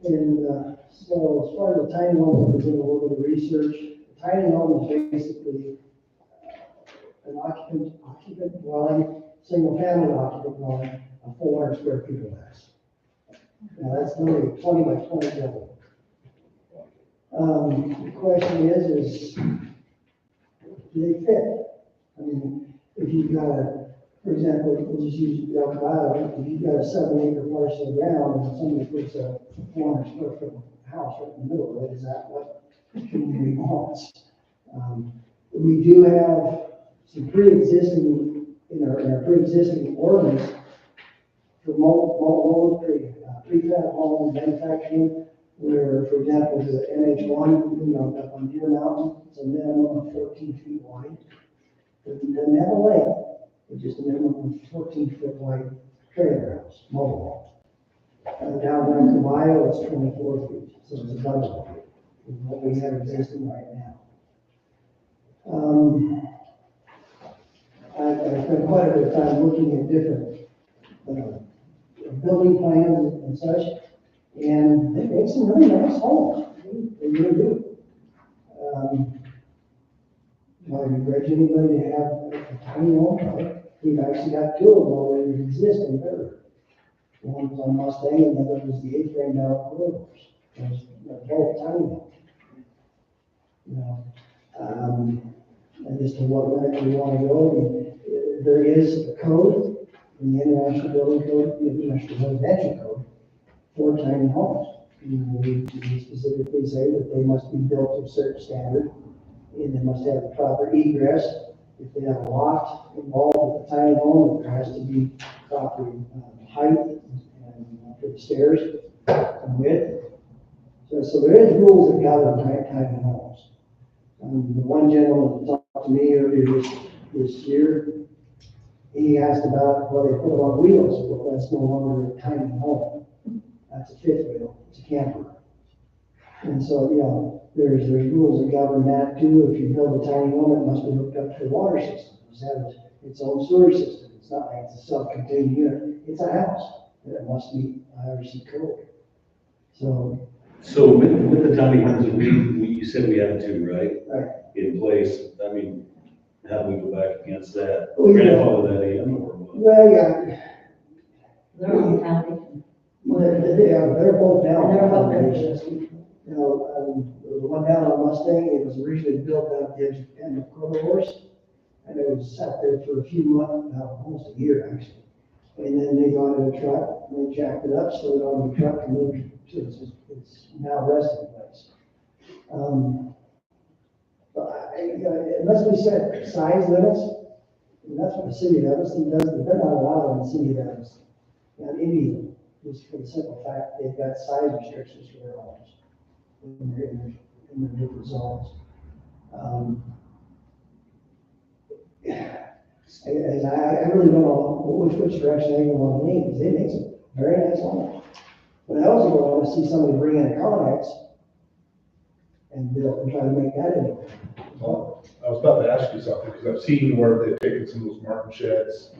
And, so as far as the tiny homes, we're doing a little bit of research. A tiny home is basically an occupant dwelling, single family occupant dwelling, a 400 square feet or less. Now, that's literally 20 by 20 building. The question is do they fit? I mean, if you've got a, for example, we'll just use El Dorado, if you've got a 7-acre parcel of ground and somebody puts a 400 square foot house right in the middle of it, is that what the community wants? We do have some pre-existing, in our pre-existing ordinance for mobile prefab home manufacturing, where, for example, the NH1, up on Deer Mountain, it's a minimum of 14 feet wide. It doesn't have a length, it's just a minimum of 14-foot wide trailer house, mobile home. Down there in Caballo, it's 24 feet, so it's a double of what we have existing right now. I've spent quite a bit of time looking at different building plans and such, and they make some really nice homes. They really do. Have you read anybody to have a tiny home? Right? We've actually got 2 of them already existing there. One was on Mustang, and the other was the A-frame down at Corridors. It was very tiny home. And as to what way we want to go, there is a code in the International Building Code, the International Residential Code, for tiny homes. We specifically say that they must be built to a certain standard, and they must have the proper egress. If they have a loft involved with the tiny home, there has to be proper height and for the stairs and width. So there is rules that govern tiny homes. The one gentleman talked to me earlier this year. He asked about, well, they put it on wheels, but that's no longer a tiny home. That's a 5th wheel, it's a camper. And so, there's rules that govern that too. If you build a tiny home, it must be hooked up to a water system. It must have its own sewer system. It's not like it's a self-contained unit. It's a house, and it must meet IRC code. So with the tiny homes, you said we have 2, right? Right. In place. I mean, how do we go back against that? Well, Grandfather that in or what? Well, yeah. They're on foundation. Well, they're both down. They're both down. The one down on Mustang, it was originally built out at the end of Corridors, and it was sat there for a few months, almost a year actually. And then they got in a truck, and they jacked it up, slid it on the truck, and moved to its now resting place. But unless we set size limits, and that's what the city of Evanston does, but they're not allowed in the city of Evanston. Not any of them, just for the simple fact they've got size restrictions for their homes in their different zones. And I really don't know which direction they want to lean, because they make some very nice homes. But I also don't want to see somebody bring in a Connex and build and try to make that into. Well, I was about to ask you something, because I've seen where they've taken some of those Martin sheds,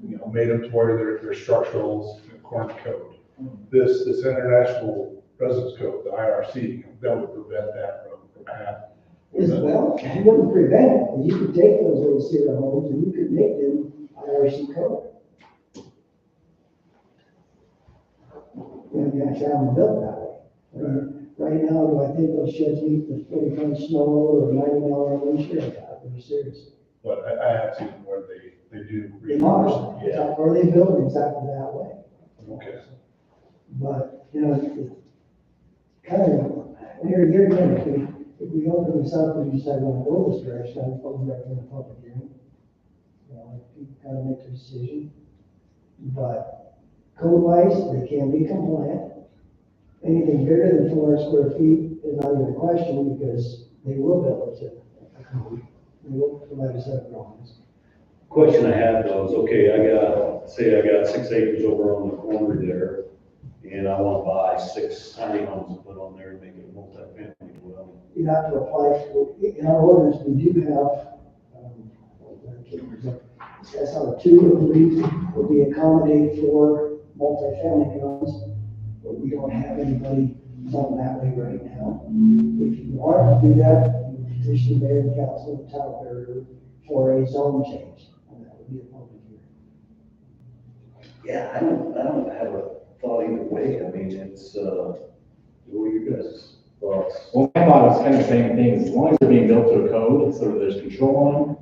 made them to where they're structurals according to code. This international residence code, the IRC, that would prevent that from happening. Well, you wouldn't prevent it, but you could take those little Sierra homes and you could make them IRC code. You actually have them built that way. Right now, do I think those sheds meet the 40-ton snow or $90 wind shear? Very seriously. But I have seen where they do. They are, Yeah. or they build them exactly that way. Okay. But, it's kind of, here again, if we open this up and decide we want to go this direction, I'd probably recommend a public hearing. You know, people gotta make their decision. But code wise, they can be compliant. Anything bigger than 400 square feet is not even a question because they will build it to a code. They will provide a set of drawings. Question I have though is, okay, say I got 6 acres over on the corner there, and I want to buy 6 tiny homes to put on there and make it a multi-family dwelling. You have to apply for, in our orders, we do have, that's how 2 or 3 will be accommodated for multifamily homes, but we don't have anybody on that way right now. If you want to do that, you petition the mayor and council of town area for a zone change, and that would be a public hearing. Yeah, I don't have a thought either way. I mean, it's, what are you guys' thoughts? Well, my thought was kind of the same thing, as long as they're being built to a code, so that there's control on them,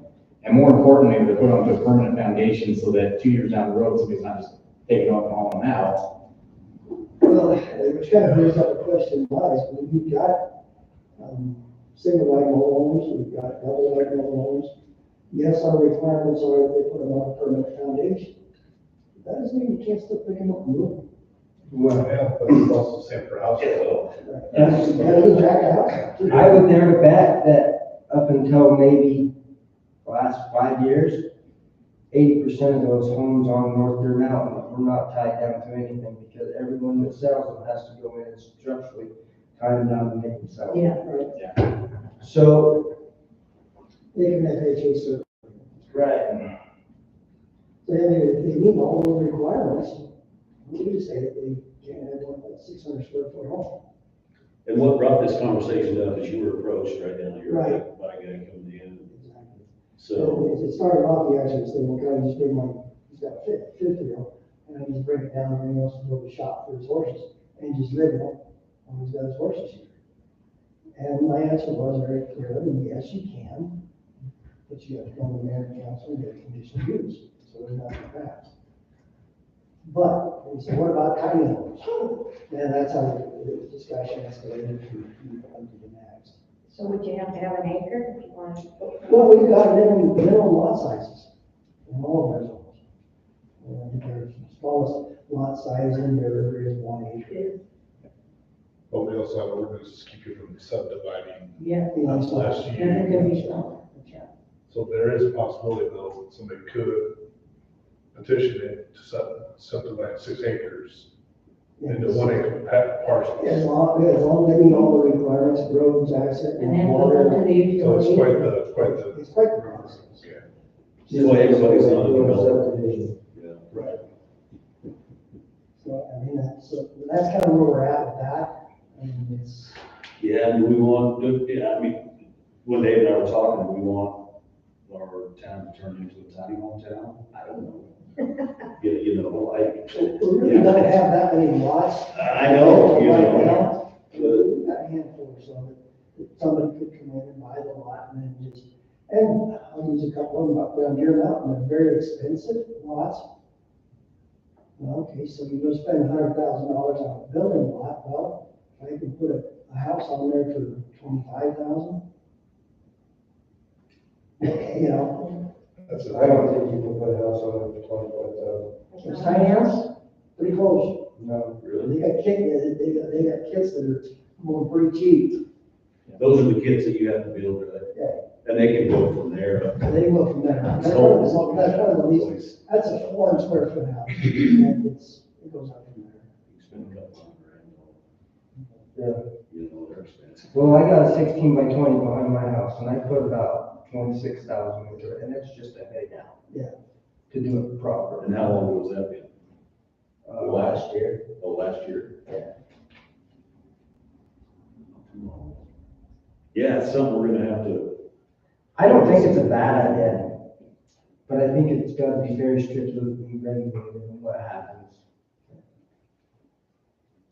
and more importantly, they're put onto a permanent foundation so that 2 years down the road, somebody's not just taking off and hauling them out. Well, which kind of brings up a question, why, we've got, single wide mobile homes, we've got double wide mobile homes. Yes, our requirements are that they put them on a permanent foundation. That doesn't mean you can't still pick them up and move them. Well, yeah, but it's also the same for houses. I would never bet that up until maybe the last 5 years, 80% of those homes on North Deer Mountain were not tied down to anything because everyone that sells them has to go in and structurally tie them down to make them sell. Yeah, right. So, They can have HA service. right. So, I mean, if they meet all the requirements, we just say that they can't have one like 600 square foot home. And what brought this conversation up is you were approached right down here Right. by a guy coming in. Exactly. So, So it started off, he actually said, well, can I just bring he's got a fifth wheel, and I just bring it down and he wants to build a shop for his horses, and just live in it, and he's got his horses here. And my answer was very clear, and yes, you can, but you have to come to the mayor and council and get a conditional use, so we're not going to pass. But, he said, what about tiny homes? And that's how the discussion escalated to the next. So would you have to have an acre if you wanted to put? Well, we've got minimum lot sizes in all of our zones. The smallest lot size in there is 1 acre. But we also have ordinances to keep you from subdividing Yeah. less And it can be use. smaller. So there is a possibility though, somebody could petition it to subdivide 6 acres into 1 acre parcels. As long as they meet all the requirements, roads, access, And then water. go to the So it's utility. quite It's quite the process. okay. that's why everybody's not a developer. Subdivision. Yeah. Right. So, I mean, that's kind of where we're at with that. I mean, it's, Yeah, and we want, yeah, I mean, when Dave and I were talking, we want our town to turn into a tiny home town. I don't know. You know, we really don't have that many lots. I know, you Right know. now, we've got a handful or so that somebody could come in and buy the lot and then just, and I'll use a couple of them up around Deer Mountain, they're very expensive lots. Well, okay, so you're gonna spend $100,000 on a building lot, well, I can put a house on there for 25,000. You know, That's I don't think you can put a house on it for 25,000. a tiny house, pretty close. No. Really? They got kits that are going pretty cheap. Those are the kits that you have to build, right? Yeah. And they can go from there. They go from there. That's one of the least, that's a 400 square foot house. And it goes up from there. You spend a couple $100,000. Yeah. You know, they're expensive. Well, I got a 16 by 20 behind my house, and I put about 26,000 into it, and it's just a headache now. Yeah. To do it properly. And how long was that been? Last year. Oh, last year? Yeah. Yeah, it's something we're gonna have to, I don't think it's a bad idea, but I think it's got to be very strictly regulated in what happens.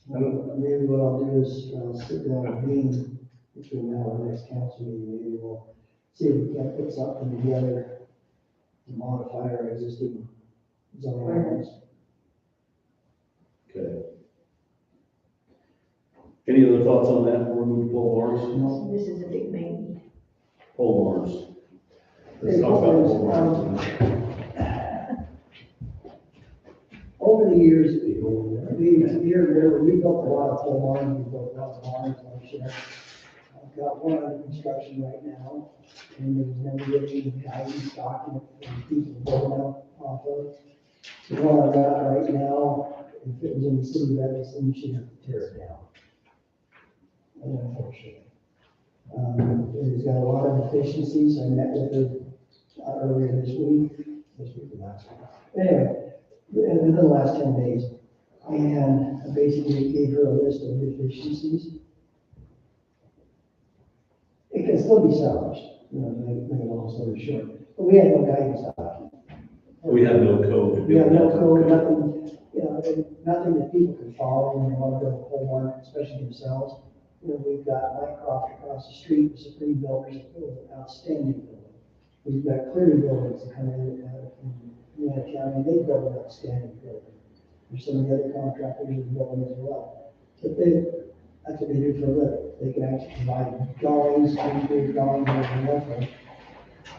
Maybe what I'll do is, sit down with Dean between now and the next council meeting, maybe we'll see if we can put something together to modify our existing zoning ordinance. okay. Any other thoughts on that before we move to pole barns? This is a big maybe. Pole barns. Let's talk about pole barns. Over the years, we built a lot of pole barns, we built a lot of barns, I'm sure. I've got one under construction right now, and there's never really any guidance document from people building up off of. The one I've got right now, if it was in the city of Edison, you should have to tear it down. Unfortunately. It's got a lot of deficiencies, I met with her earlier this week or last week. Anyway, within the last 10 days, and I basically gave her a list of deficiencies. It can still be salvaged, make it a long story short, but we had no guidance document. We have no code. We have no code, nothing, nothing that people can follow when they want to build a pole barn, especially themselves. We've got Mycroft across the street, the Supreme Builders, an outstanding building. We've got Cleary Buildings that come in from Vienna County, they build an outstanding building. There's some of the other contractors that are building as well. But that's what they do for a living. They can actually provide drawings, concrete drawings, and everything.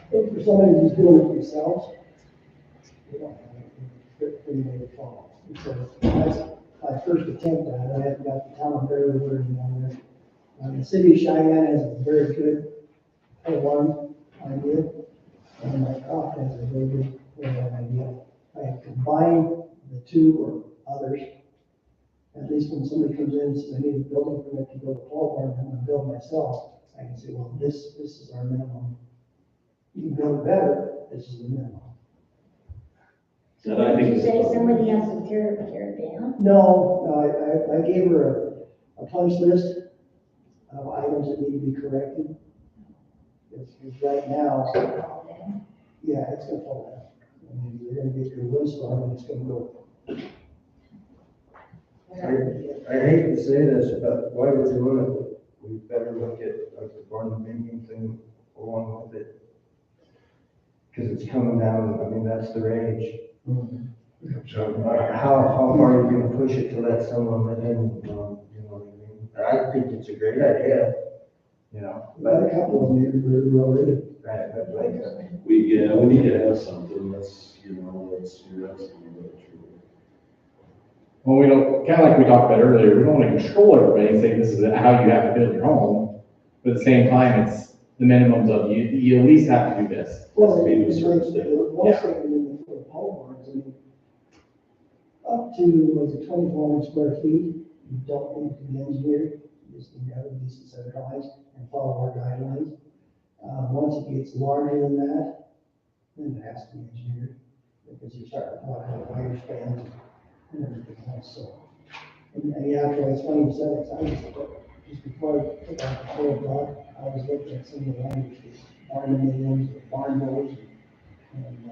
But for somebody who's doing it themselves, they don't have anything pretty made it fall. So that's my first attempt at it. I haven't got the town of Bearwood working on it. The city of Cheyenne has a very good one idea, and my Mycroft has a very good idea. I have combined the two or others. At least when somebody comes in and says, I need a building permit to build a pole barn, I'm gonna build myself, I can say, well, this is our minimum. You can build better, this is the minimum. And I think. Did you say somebody has to tear it down? No, I gave her a punch list of items that need to be corrected. Because right now, yeah, it's gonna fall down. I mean, you're gonna get your windstorm and it's gonna go. I hate to say this, but why we're doing it, we better look at like the barndominium thing along with it. Because it's coming down, I mean, that's the rage. How far are you gonna push it to let someone live in, you know what I mean? I think it's a great idea, But a couple of them are already. right, but like, We need to have something that's, you're absolutely right. Well, we don't, kind of like we talked about earlier, we don't want to control everybody and say this is how you have to build your home. But at the same time, it's the minimums of you at least have to do this. Well, Maybe it's certain like, state. one second for the pole barns, I mean, up to, was it 2,400 square feet, you don't need to be engineered, you just need to have a decent set of drawings and follow our guidelines. Once it gets larger than that, then it has to be engineered, because you start talking about wire spans and everything else, so. And yeah, it's funny you said it, 'cause I just before I took out the whole block, I was looking at some of the languages, barndominiums, barn doors, and,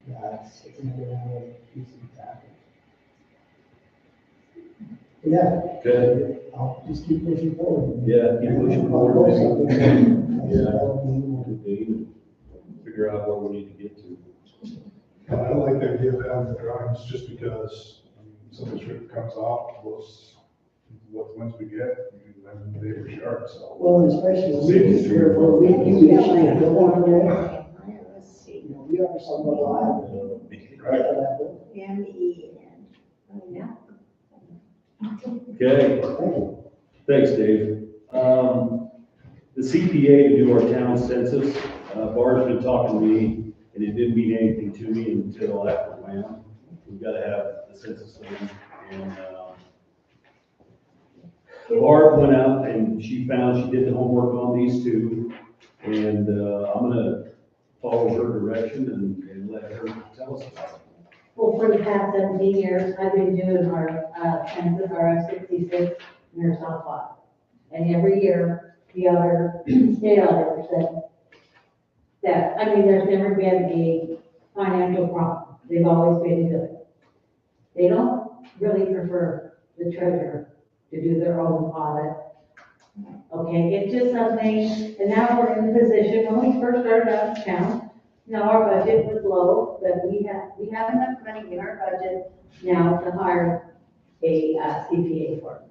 yeah, it's another one of piece of tackle. Yeah, Okay, I'll just keep pushing forward. yeah, keep pushing I'll forward, go maybe. something. Yeah. That'll be- Could be, figure out where we need to get to. I like the idea of having the drawings just because some of the strip comes off, once we get, then the neighbor's yard, so. Well, especially where we do issue a building permit, Let's see, we are somewhat liable. Right. MEN, oh, yeah. Okay, Thank you. thanks, Dave. The CPA to do our town census, Barb's been talking to me, and it didn't mean anything to me until after it went. We've got to have the census done, and, Barb went out and she did the homework on these two, and, I'm gonna follow her direction and let her tell us about it. Well, for the past 17 years, I've been doing our census, our F-66 near South Platte. And every year, the other state auditors said that, I mean, there's never been a financial problem. They've always been good. They don't really prefer the treasurer to do their own audit. Okay, it's just something, and now we're in the position, when we first started out in town, our budget was low, but we have enough money in our budget now to hire a CPA for it.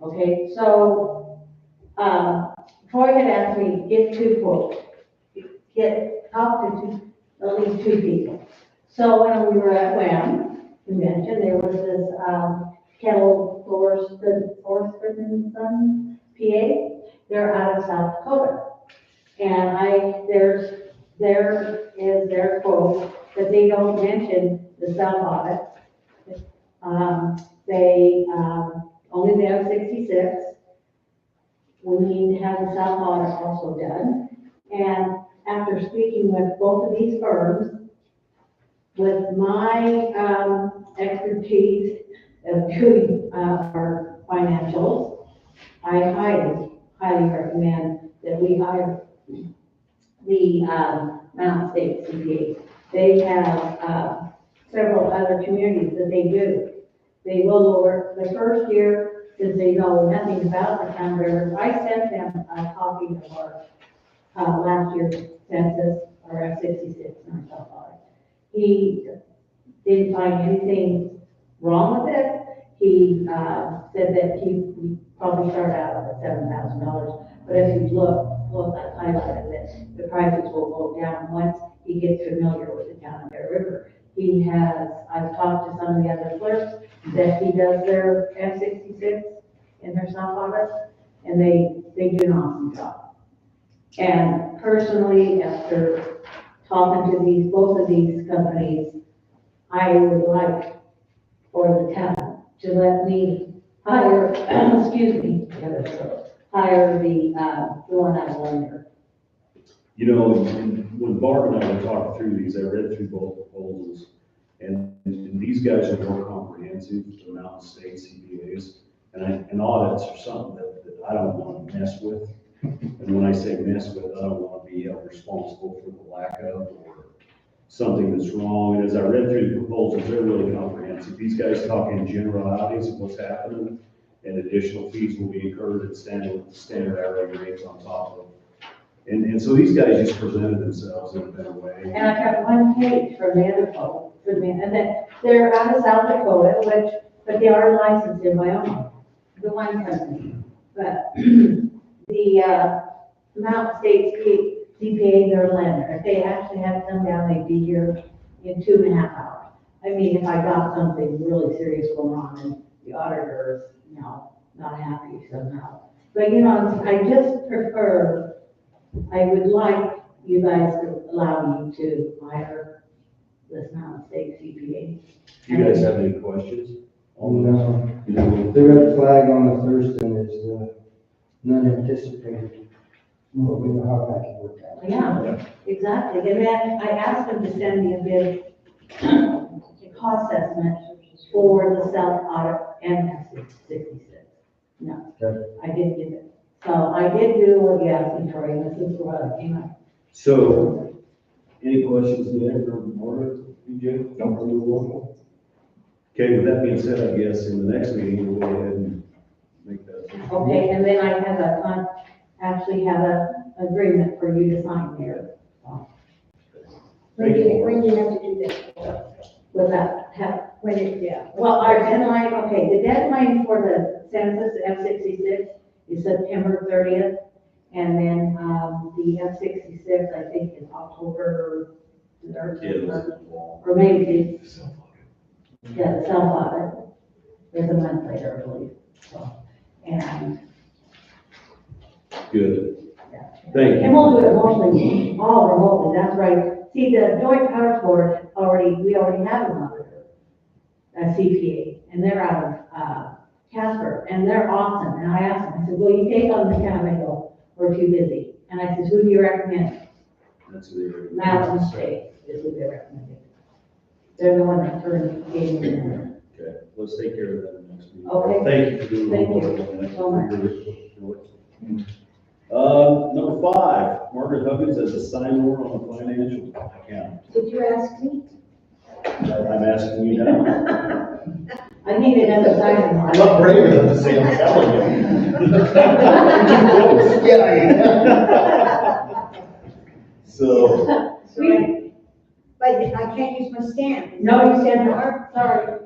Okay, so, Troy had asked me to get 2 quotes, talk to at least 2 people. So when we were at WAM convention, there was this, Kettle Forsberg and Sons, PA. They're out of South Dakota. And there is their quote, that they don't mention the self audit. They, only the F-66. We need to have the self audit also done. And after speaking with both of these firms, with my, expertise of doing, our financials, I highly recommend that we hire the Mountain State CPA. They have several other communities that they do. They will lower the first year, since they know nothing about the town river. I sent them a copy of our last year's census, our F-66 and our self-audit. He didn't find anything wrong with it. He said that he probably started out at $7,000, but if you look, I highlighted that the prices will go down once he gets familiar with the town of Bear River. I've talked to some of the other clerks that he does their F-66 in their self-audit, and they do an awesome job. And personally, after talking to both of these companies, I would like for the town to let me hire, hire the one I was under. You know, when Barb and I were talking through these, I read through both proposals, and these guys are more comprehensive than Mountain State CPAs, and audits are something that I don't want to mess with. And when I say mess with, I don't want to be held responsible for the lack of, or something that's wrong. And as I read through the proposals, they're really comprehensive. These guys talk in generalities of what's happening, and additional fees will be incurred at standard hourly rates on top of. And so these guys just presented themselves in a better way. And I've got 1 page from the other quote, and then they're out of South Dakota, but they are licensed in Wyoming, the one company. But the Mountain State CPA, they're a lender. If they actually had to come down, they'd be here in 2.5 hours. I mean, if I got something really serious going on and the auditor is, not happy somehow. But, I just prefer, I would like you guys to allow me to hire this Mountain State CPA. Do you guys have any questions? No. You know, The red flag on the Thurston is none anticipated. Well, we know how that can work out. Yeah, exactly. And then I asked them to send me a bid cost estimate for the self-audit and F-66. No, Okay. I didn't get it. So I did do what you asked me, Troy, and this is what I came up. So, any questions there for Margaret, BJ? No. Okay, with that being said, I guess in the next meeting, we'll go ahead and make that. Okay, and then I have actually have an agreement for you to sign there. Thank you. When do you have to do that? With that, well, our deadline, the deadline for the census F-66 is September 30th. And then, the F-66, I think is October 3rd, or maybe, the self-audit is a month later, I believe. So, and Good. Thank you. And we'll do it mostly, all remotely, that's right. See, the Joint Powers Board we already have an auditor, a CPA, and they're out of, Casper, and they're awesome. And I asked them, I said, will you take on the town? They go, we're too busy. And I said, who do you recommend? That's the. Mountain State is who they recommended. They're the one that gave me the number. Okay, let's take care of that in the next meeting. Okay. Thank you for doing Thank all you that. so much. Number 5, Margaret Huggins as a signer on the financial account. Did you ask me? I'm asking you now. I need another sign. I'm not brave enough to say I'm telling you. So, But I can't use my stamp. No, you said no, sorry.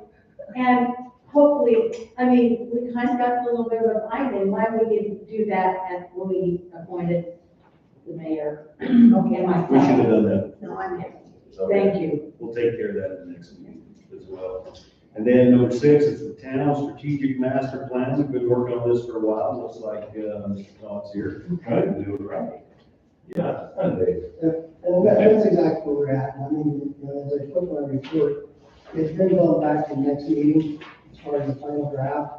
And hopefully, I mean, we kind of got a little bit of a finding, why we didn't do that when we appointed the mayor. Okay, We should myself. have done that. No, I'm here. So Thank you. we'll take care of that in the next meeting as well. And then number 6 is the town strategic master plan. We've been working on this for a while. Looks like, Mr. Todd's here. Trying to do it right. Yeah, Sunday. And that's exactly where we're at. I mean, you know, as I put my report, it's been going back to the next meeting as far as the final draft.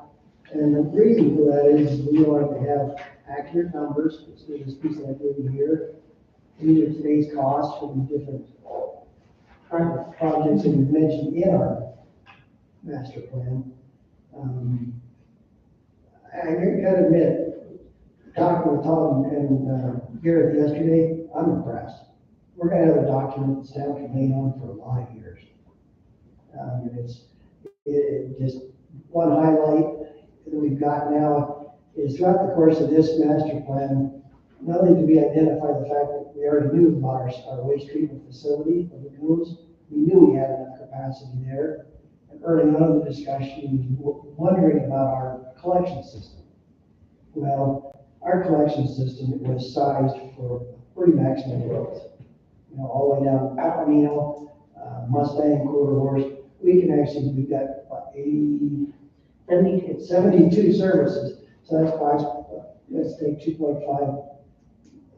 And the reason for that is we wanted to have accurate numbers, so this piece that I did here. These are today's costs for the different projects that we've mentioned in our master plan. I gotta admit, talking with Tom and Garrett yesterday, I'm impressed. We're gonna have a document that staff can lean on for a lot of years. It just, one highlight that we've got now is throughout the course of this master plan, not only did we identify the fact that we already knew about our waste treatment facility, the lagoons, we knew we had enough capacity there. And early on in the discussion, we were wondering about our collection system. Well, our collection system was sized for pretty maximum growth. You know, all the way down to Palomino, Mustang, Quarter Horse. We can actually, we've got about 72 services. So that's let's take 2.5.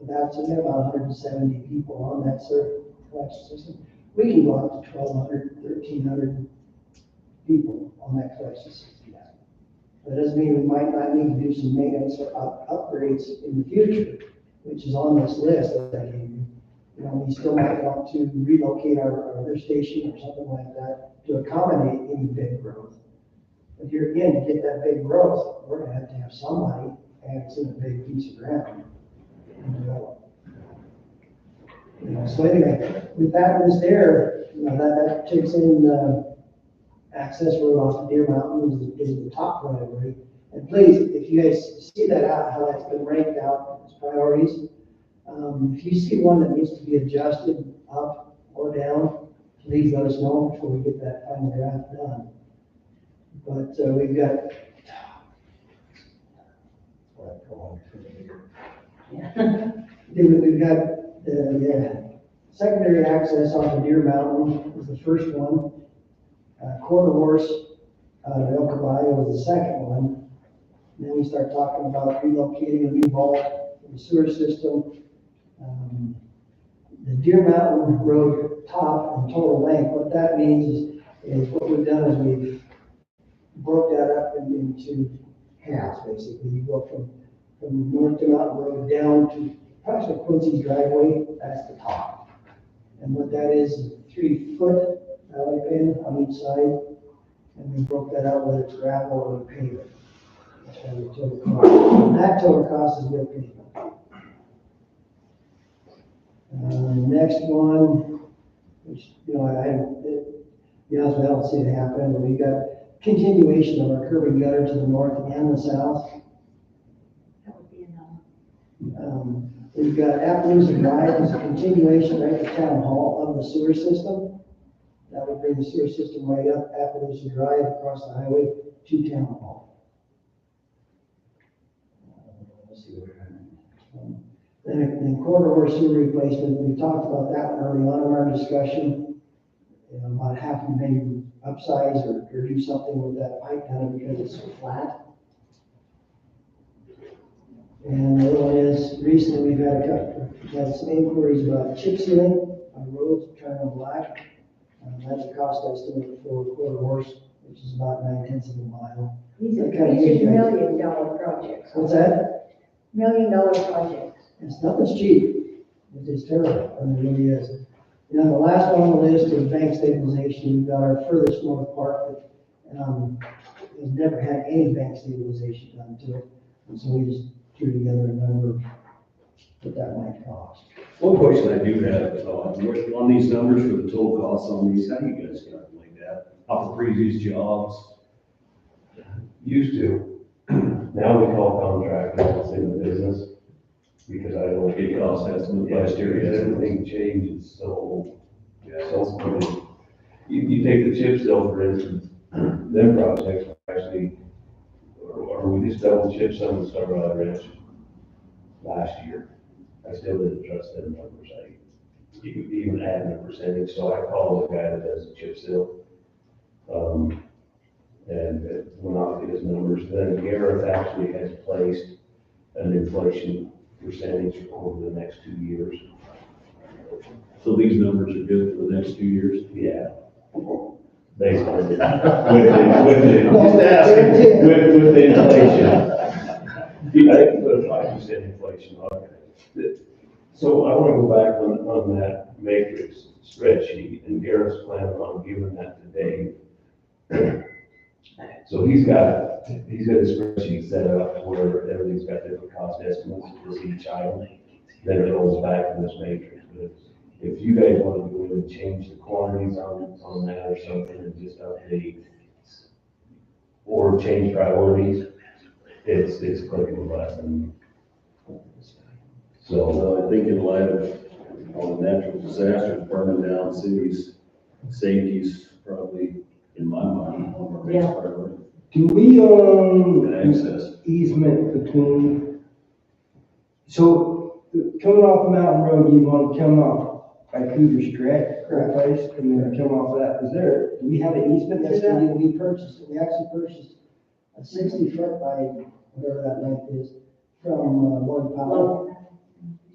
That's about 170 people on that collection system. We can go up to 1,200, 1,300 people on that collection system. That doesn't mean we might not need to do some maintenance or upgrades in the future, which is on this list that I gave you. You know, we still might want to relocate our other station or something like that to accommodate any big growth. But here again, to get that big growth, we're gonna have to have somebody, and it's in a big piece of ground. And develop. You know, so anyway, with that list there, you know, that takes in, access road off of Deer Mountain is the top priority. And please, if you guys see that out, how that's been ranked out as priorities, if you see one that needs to be adjusted up or down, please let us know before we get that final draft done. But we've got. We've got secondary access off of Deer Mountain is the first one. Quarter Horse out of El Caballo is the second one. And then we start talking about relocating a new vault in the sewer system. The Deer Mountain Road top and total length, what that means is what we've done is we've broke that up into halves, basically. You go from North to Mountain Road down to approximately Quincy's driveway, that's the top. And what that is 3 foot valley pin on each side, and we broke that out whether it's gravel or pavement. That's why the total cost. And that total cost is real pavement. Next one, which, you know, I don't see it happen, but we got continuation of our curb and gutter to the north and the south. That would be enough. We've got Appaloosa Drive as a continuation right at Town Hall of the sewer system. That would bring the sewer system right up Appaloosa Drive across the highway to Town Hall. Let's see what we're doing. Then Quarter Horse sewer replacement, we talked about that one early on in our discussion. You know, about having to maybe upsize or do something with that pipe down because it's so flat. And the other one is, recently we've had some inquiries about chip sealing on roads, Triangle Black. That's a cost estimate for Quarter Horse, which is about 9/10 of a mile. These are That kind of gives you- million-dollar projects. What's that? Million-dollar projects. It's nothing's cheap. It's terrible, I mean, it really is. You know, the last one on the list is bank stabilization. We've got our furthest north part that, has never had any bank stabilization done to it. And so we just threw together a number of what that might cost. One question I do have, on these numbers for the total costs on these, how do you guys calculate that? Off of previous jobs? Used to. Now we call contractors in the business because I don't It cost estimate last year, because yes. everything changes so quickly. You take the chip seal, for instance, them projects actually, or we just double chipped some of the Starlight Ranch last year. I still didn't trust them numbers, even adding a percentage, so I called the guy that does the chip seal. And it went off his numbers. Then Gareth actually has placed an inflation percentage over the next 2 years. So these numbers are good for the next 2 years? Yeah. Based on the, just asking, with the inflation. I can put a 5% inflation on it. So I want to go back on that matrix spreadsheet, and Garrett's planning on giving that to Dave. So he's got a spreadsheet set up where everything's got different cost estimates for each item. Then it rolls back in this matrix. But if you guys want to go in and change the quantities on that or something and just update or change priorities, it's clicking the button. So, Well, I think in light of all the natural disasters burning down cities, safety's probably, in my mind, one of our biggest priorities. Do we own And access. easement between, so coming off Mountain Road, you want to come off by Cooper's, correct? Correct place, and then come off that, do we have an easement to Yes, that? we purchased it, we actually purchased a 60-foot by whatever that length is from Lord Powell.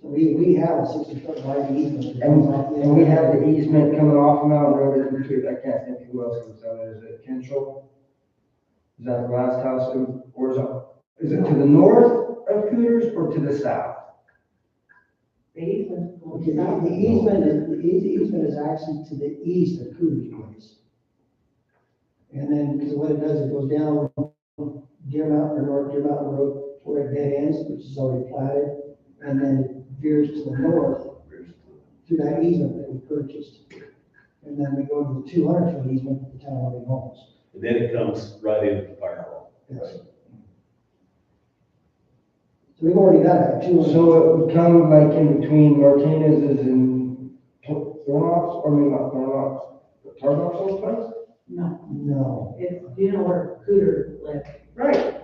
So we have a 60-foot wide easement. And we have the easement coming off of Mountain Road, I can't think of who else comes down there, is it Kentrell? Is that the last house, or is it to the north of Cooters or to the south? Okay, the easement is actually to the east of Cooper's Place. And then, because what it does, it goes down Deer Mountain, or North Deer Mountain Road, where it dead ends, which is already platted, and then it veers to the north through that easement that we purchased. And then we go to the 200-foot easement that the town already owns. And then it comes right into the fire hall. Yes. So we've already done that, 200. So it would come like in between Martinez's and Thornock's, or maybe not Thornock's, but Tarnock's place? No. It's, you know where Cooter lives. Right.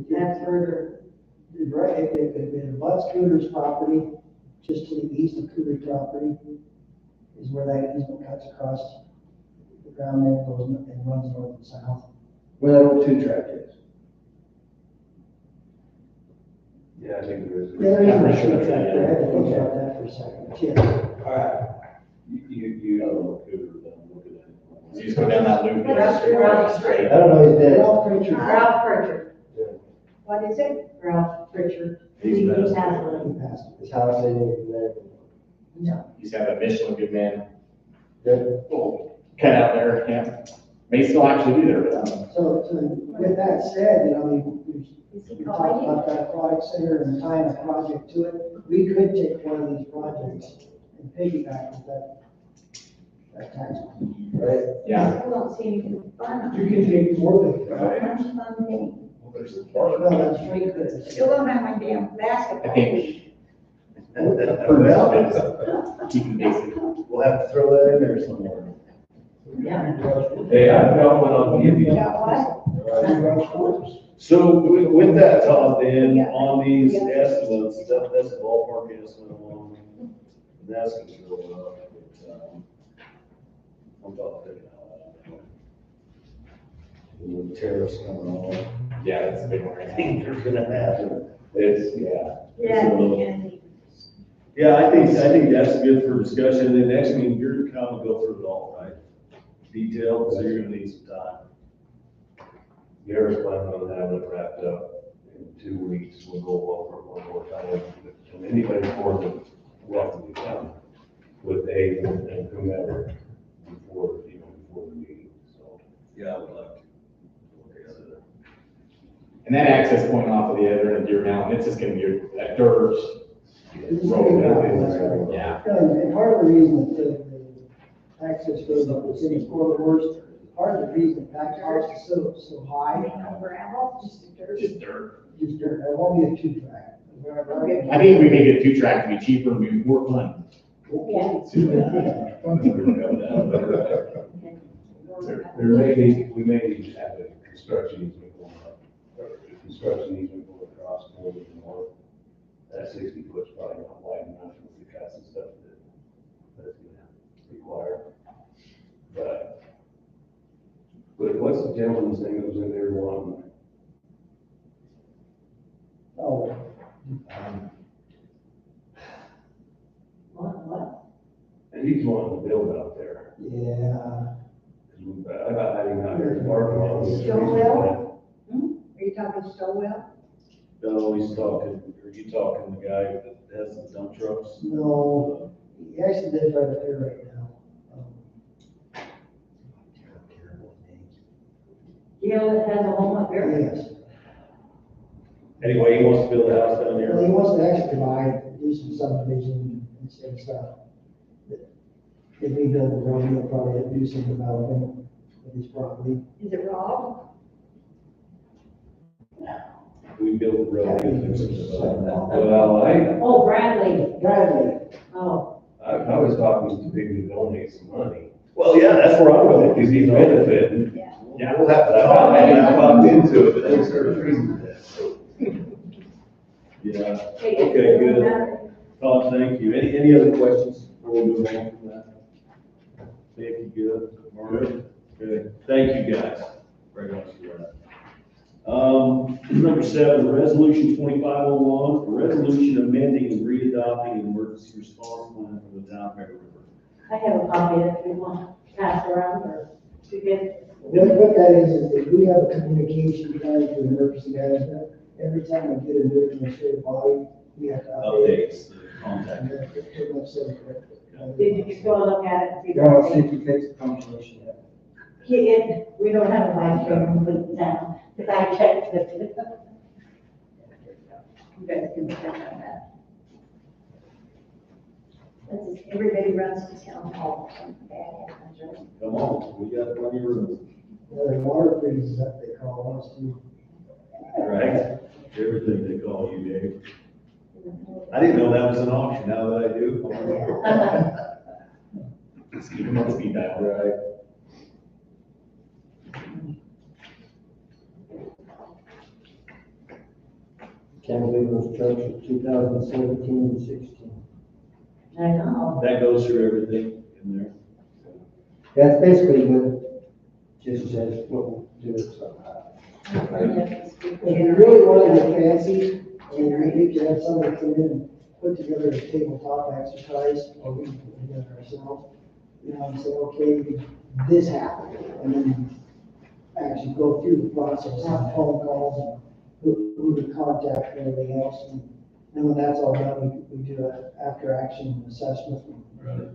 That's further. Right, it abuts Cooter's property, just to the east of Cooter's property, is where that easement cuts across the ground there, goes and runs north and south. Where that old 2-track is. yeah, I think there is. Yeah, there is a two track there, I had to think about that for a second, yeah. All right. You, I don't know, Cooper, I'm looking at it. You just go down that loop. Ralph Straight. I don't know, he's dead. Ralph Pritchard. Ralph Pritchard. What is it? Ralph Pritchard. He's He passed. passed away. He passed. His house ain't even there. He's got a Michelin good man. Good. Cut out there, yeah. May still actually be there, but, So with that said, you know, we talked about that product center and tying a project to it. We could take one of these projects and piggyback with that tax money. Right? yeah. I don't see anything fun. You can take more than How much fun thing? Well, there's the Well, part. that's very good. Still don't have my damn basketball. I think. For now. Keep it basic. We'll have to throw that in there somewhere. Yeah. Hey, I've got one on You give you. got what? So with that, Todd, then, on these estimates, that's a ballpark estimate on, that's gonna go up, but, I'm about to take it out. And the tariffs coming on, Yeah, that's a big one right I now. think they're gonna happen. It's, yeah. Yeah. Yeah, I think that's good for discussion, and then next meeting, you're gonna come and go through it all, right? Detail, so you're gonna need some time. Garrett's planning on having it wrapped up in 2 weeks. We'll go over it one more time. And anybody more than welcome to come with Dave and whomever before the meeting, so. Yeah, I would like to. And that access point off of the other end of Deer Mountain, it's just gonna be a dirt road. Yeah. And part of the reason that the access road up the city corridors, part of the reason that cost is so high, No gravel, just dirt. Just dirt. is there won't be a 2-track. I think we make it 2-track to be cheaper and be more fun. There may be, we may need to have a construction easement going up, or the construction easement going across going to the north. That 60 foot's probably not wide enough with the cuts and stuff that's gonna require. But what's the gentleman's name that was in there wanting? Oh, What? And he's wanting to build out there. yeah. I got him out here in the parking lot. Stowell? Are you talking Stowell? No, he's talking, are you talking the guy that has the dump trucks? No, he actually lives right up there right now. Gail that has a home up there? Yes. Anyway, he wants to build a house down Well, there. he wants to actually divide, do some subdivision and stuff. If we build the road, he'll probably have to do some development with his property. Is it Rob? We built the road. Well, Oh, Bradley. Bradley. Oh, I was talking to people to donate some money. Well, yeah, that's where I'm going, Because he's benefiting. Yeah, we'll have to. I haven't bumped into it, but they started freezing to death. Yeah, okay, Okay, good. Todd, thank you. Any other questions before we move on from that? Thank you, good. Margaret? Good. Thank you, guys, very much for that. Number 7, resolution 2501, a resolution amending and readopting an emergency response plan for the town of Bear River. I have a copy that you want to pass around or to get. What that is that we have a communication plan for emergency management. Every time we get a new administrative body, we have to update. Updates, the contact. And that's pretty much so. Did you go look at it? See No, what see they- if you fix the punctuation yet. We don't have a live stream, put it down, because I checked it. You guys can check on that. Everybody runs to town hall. Come on, we got plenty of room. The water freezes up, they call us too. Right? Everything they call you, Dave. I didn't know that was an option, now that I do. Just keep them up, speed dial. Right. Can't believe those trucks are 2017 and 16. I know. That goes through everything in there. That's basically what just says, we'll do it somehow. If you really want to get fancy, and you need to have somebody come in and put together a tabletop exercise, or we can put it together ourselves, you know, and say, okay, this happened, and then actually go through the process of phone calls and who to contact and everything else, and then when that's all done, we do an after-action assessment. Right.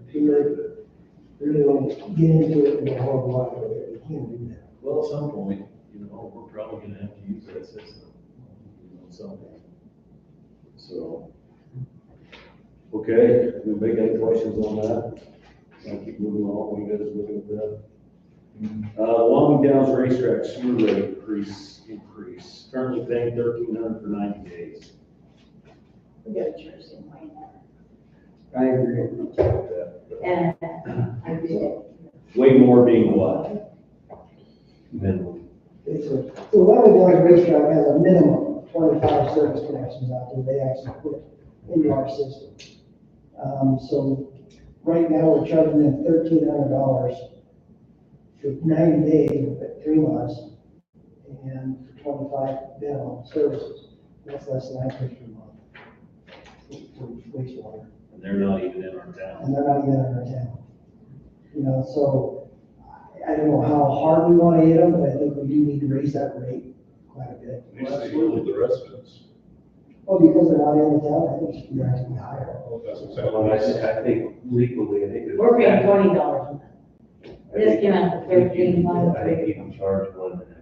We really want to get into it and get a whole lot of it, we can't do that. Well, at some point, we're probably gonna have to use that system, at some point. So, okay, anybody got any questions on that? I'll keep moving on, we guys looking at that. Wyoming Downs Racetrack sewer rate increase, currently paying $1,300 for 90 days. We got a church in Wayne. I agree. And I did. Way more being what? Minimum. It's a, so Wyoming Downs Racetrack has a minimum of 25 service connections out there, they actually put into our system. So right now, we're charging them $1,300 for 90 days, but 3 months, and for 25 minimum services. That's less than $9 per month for wastewater, And they're not even in our town. and they're not even in our town. You know, so I don't know how hard we want to hit them, but I think we do need to raise that rate quite a bit. Absolutely, the residents. Well, because they're not in the town, I think it should be actually higher. That's what Well, I'm saying. I think legally, I think. We're paying $20 a month. This came out to 13 I think you can charge 1.5 times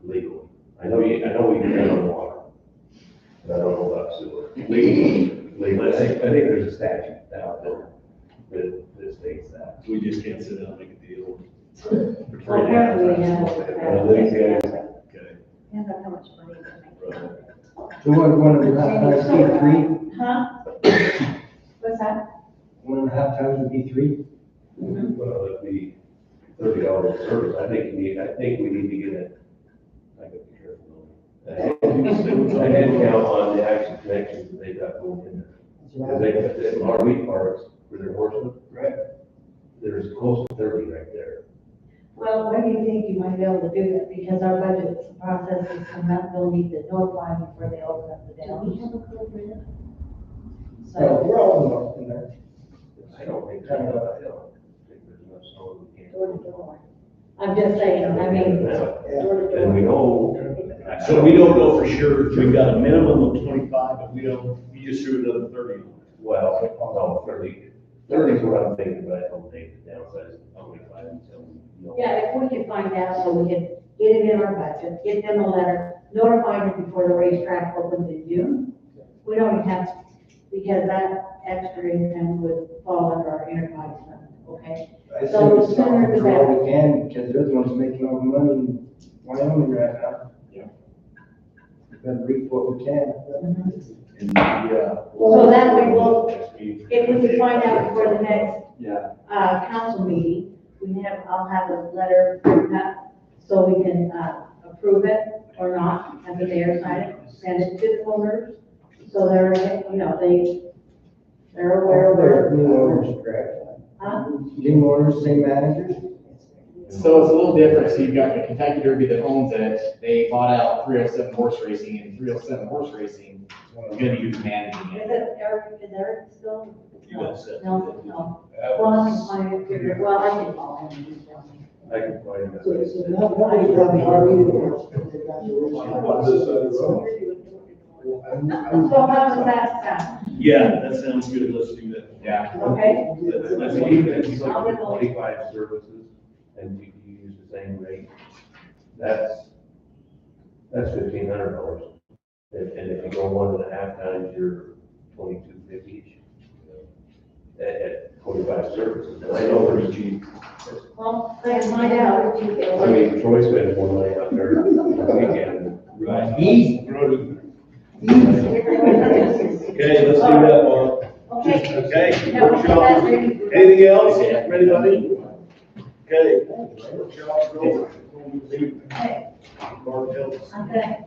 legally. I know we can pay on water, but I don't know about sewer. Legally, I think there's a statute out there that states that. We just can't sit down and make a deal. Well, apparently we have. Well, these guys, Okay. Yeah, but how much money is it? Right. So one and a half times would be 3? Huh? What's that? 1.5 times would be 3? Mhm. well, it'd be $30 a service, I think we need to get it, I gotta be careful. I did count on the actual connections that they got going in there. Because they, RV parks, where they're working, Right. there's close to 30 right there. Well, when do you think you might be able to do that? Because our budget process is coming up, they'll need to notify me before they open up the dams. So So, we're all in there. I don't think there's enough snow we can't. I'm just saying, I mean, And we know. So we don't know for sure, we've got a minimum of 25, but we don't, we just threw another 30. Well, no, 30 is what I'm thinking, but I don't think the downside is 25 until we know. yeah, if we could find out so we can get it in our budget, get them a letter, notify them before the racetrack opens in June. We don't even have, because that extra income would fall under our enterprise fund, okay? I So think the it's sooner the all better. we can, because they're the ones making all the money in Wyoming right now. Yeah. We better reap what we can. Yeah. So that way we'll, if we can find out before the next, Yeah. council meeting, I'll have a letter written up so we can, approve it or not, have the mayor sign it, send it to the owners. So they're, they're aware of They're new where. owners, correct? Huh? New owners, same managers? So it's a little different, so you've got the Kentucky Derby that owns it, they bought out 307 Horse Racing, and 307 Horse Racing is gonna be who's managing Is it. it Eric, is Eric still? You got set. No. Well, I can find it, well, I can call him and just tell him. I can find that. So nobody's got the RV to they've got the On this side of the road. So how does that sound? Yeah, that sounds good, let's do that. Yeah. Okay? Let's leave it, it's like 25 services, and you use the same rate. That's $1,500. And if you go 1.5 times your 2250 at 25 services, and I know there's cheap. Well, let's find out. I mean, Troy spends more money out there on the weekend. Right. Easy. Okay, let's do that, Mark. Okay. Okay, Now, we'll get that ready. anything else, anybody? Okay. Workshop, go. Okay. Mark, help us. I'm gonna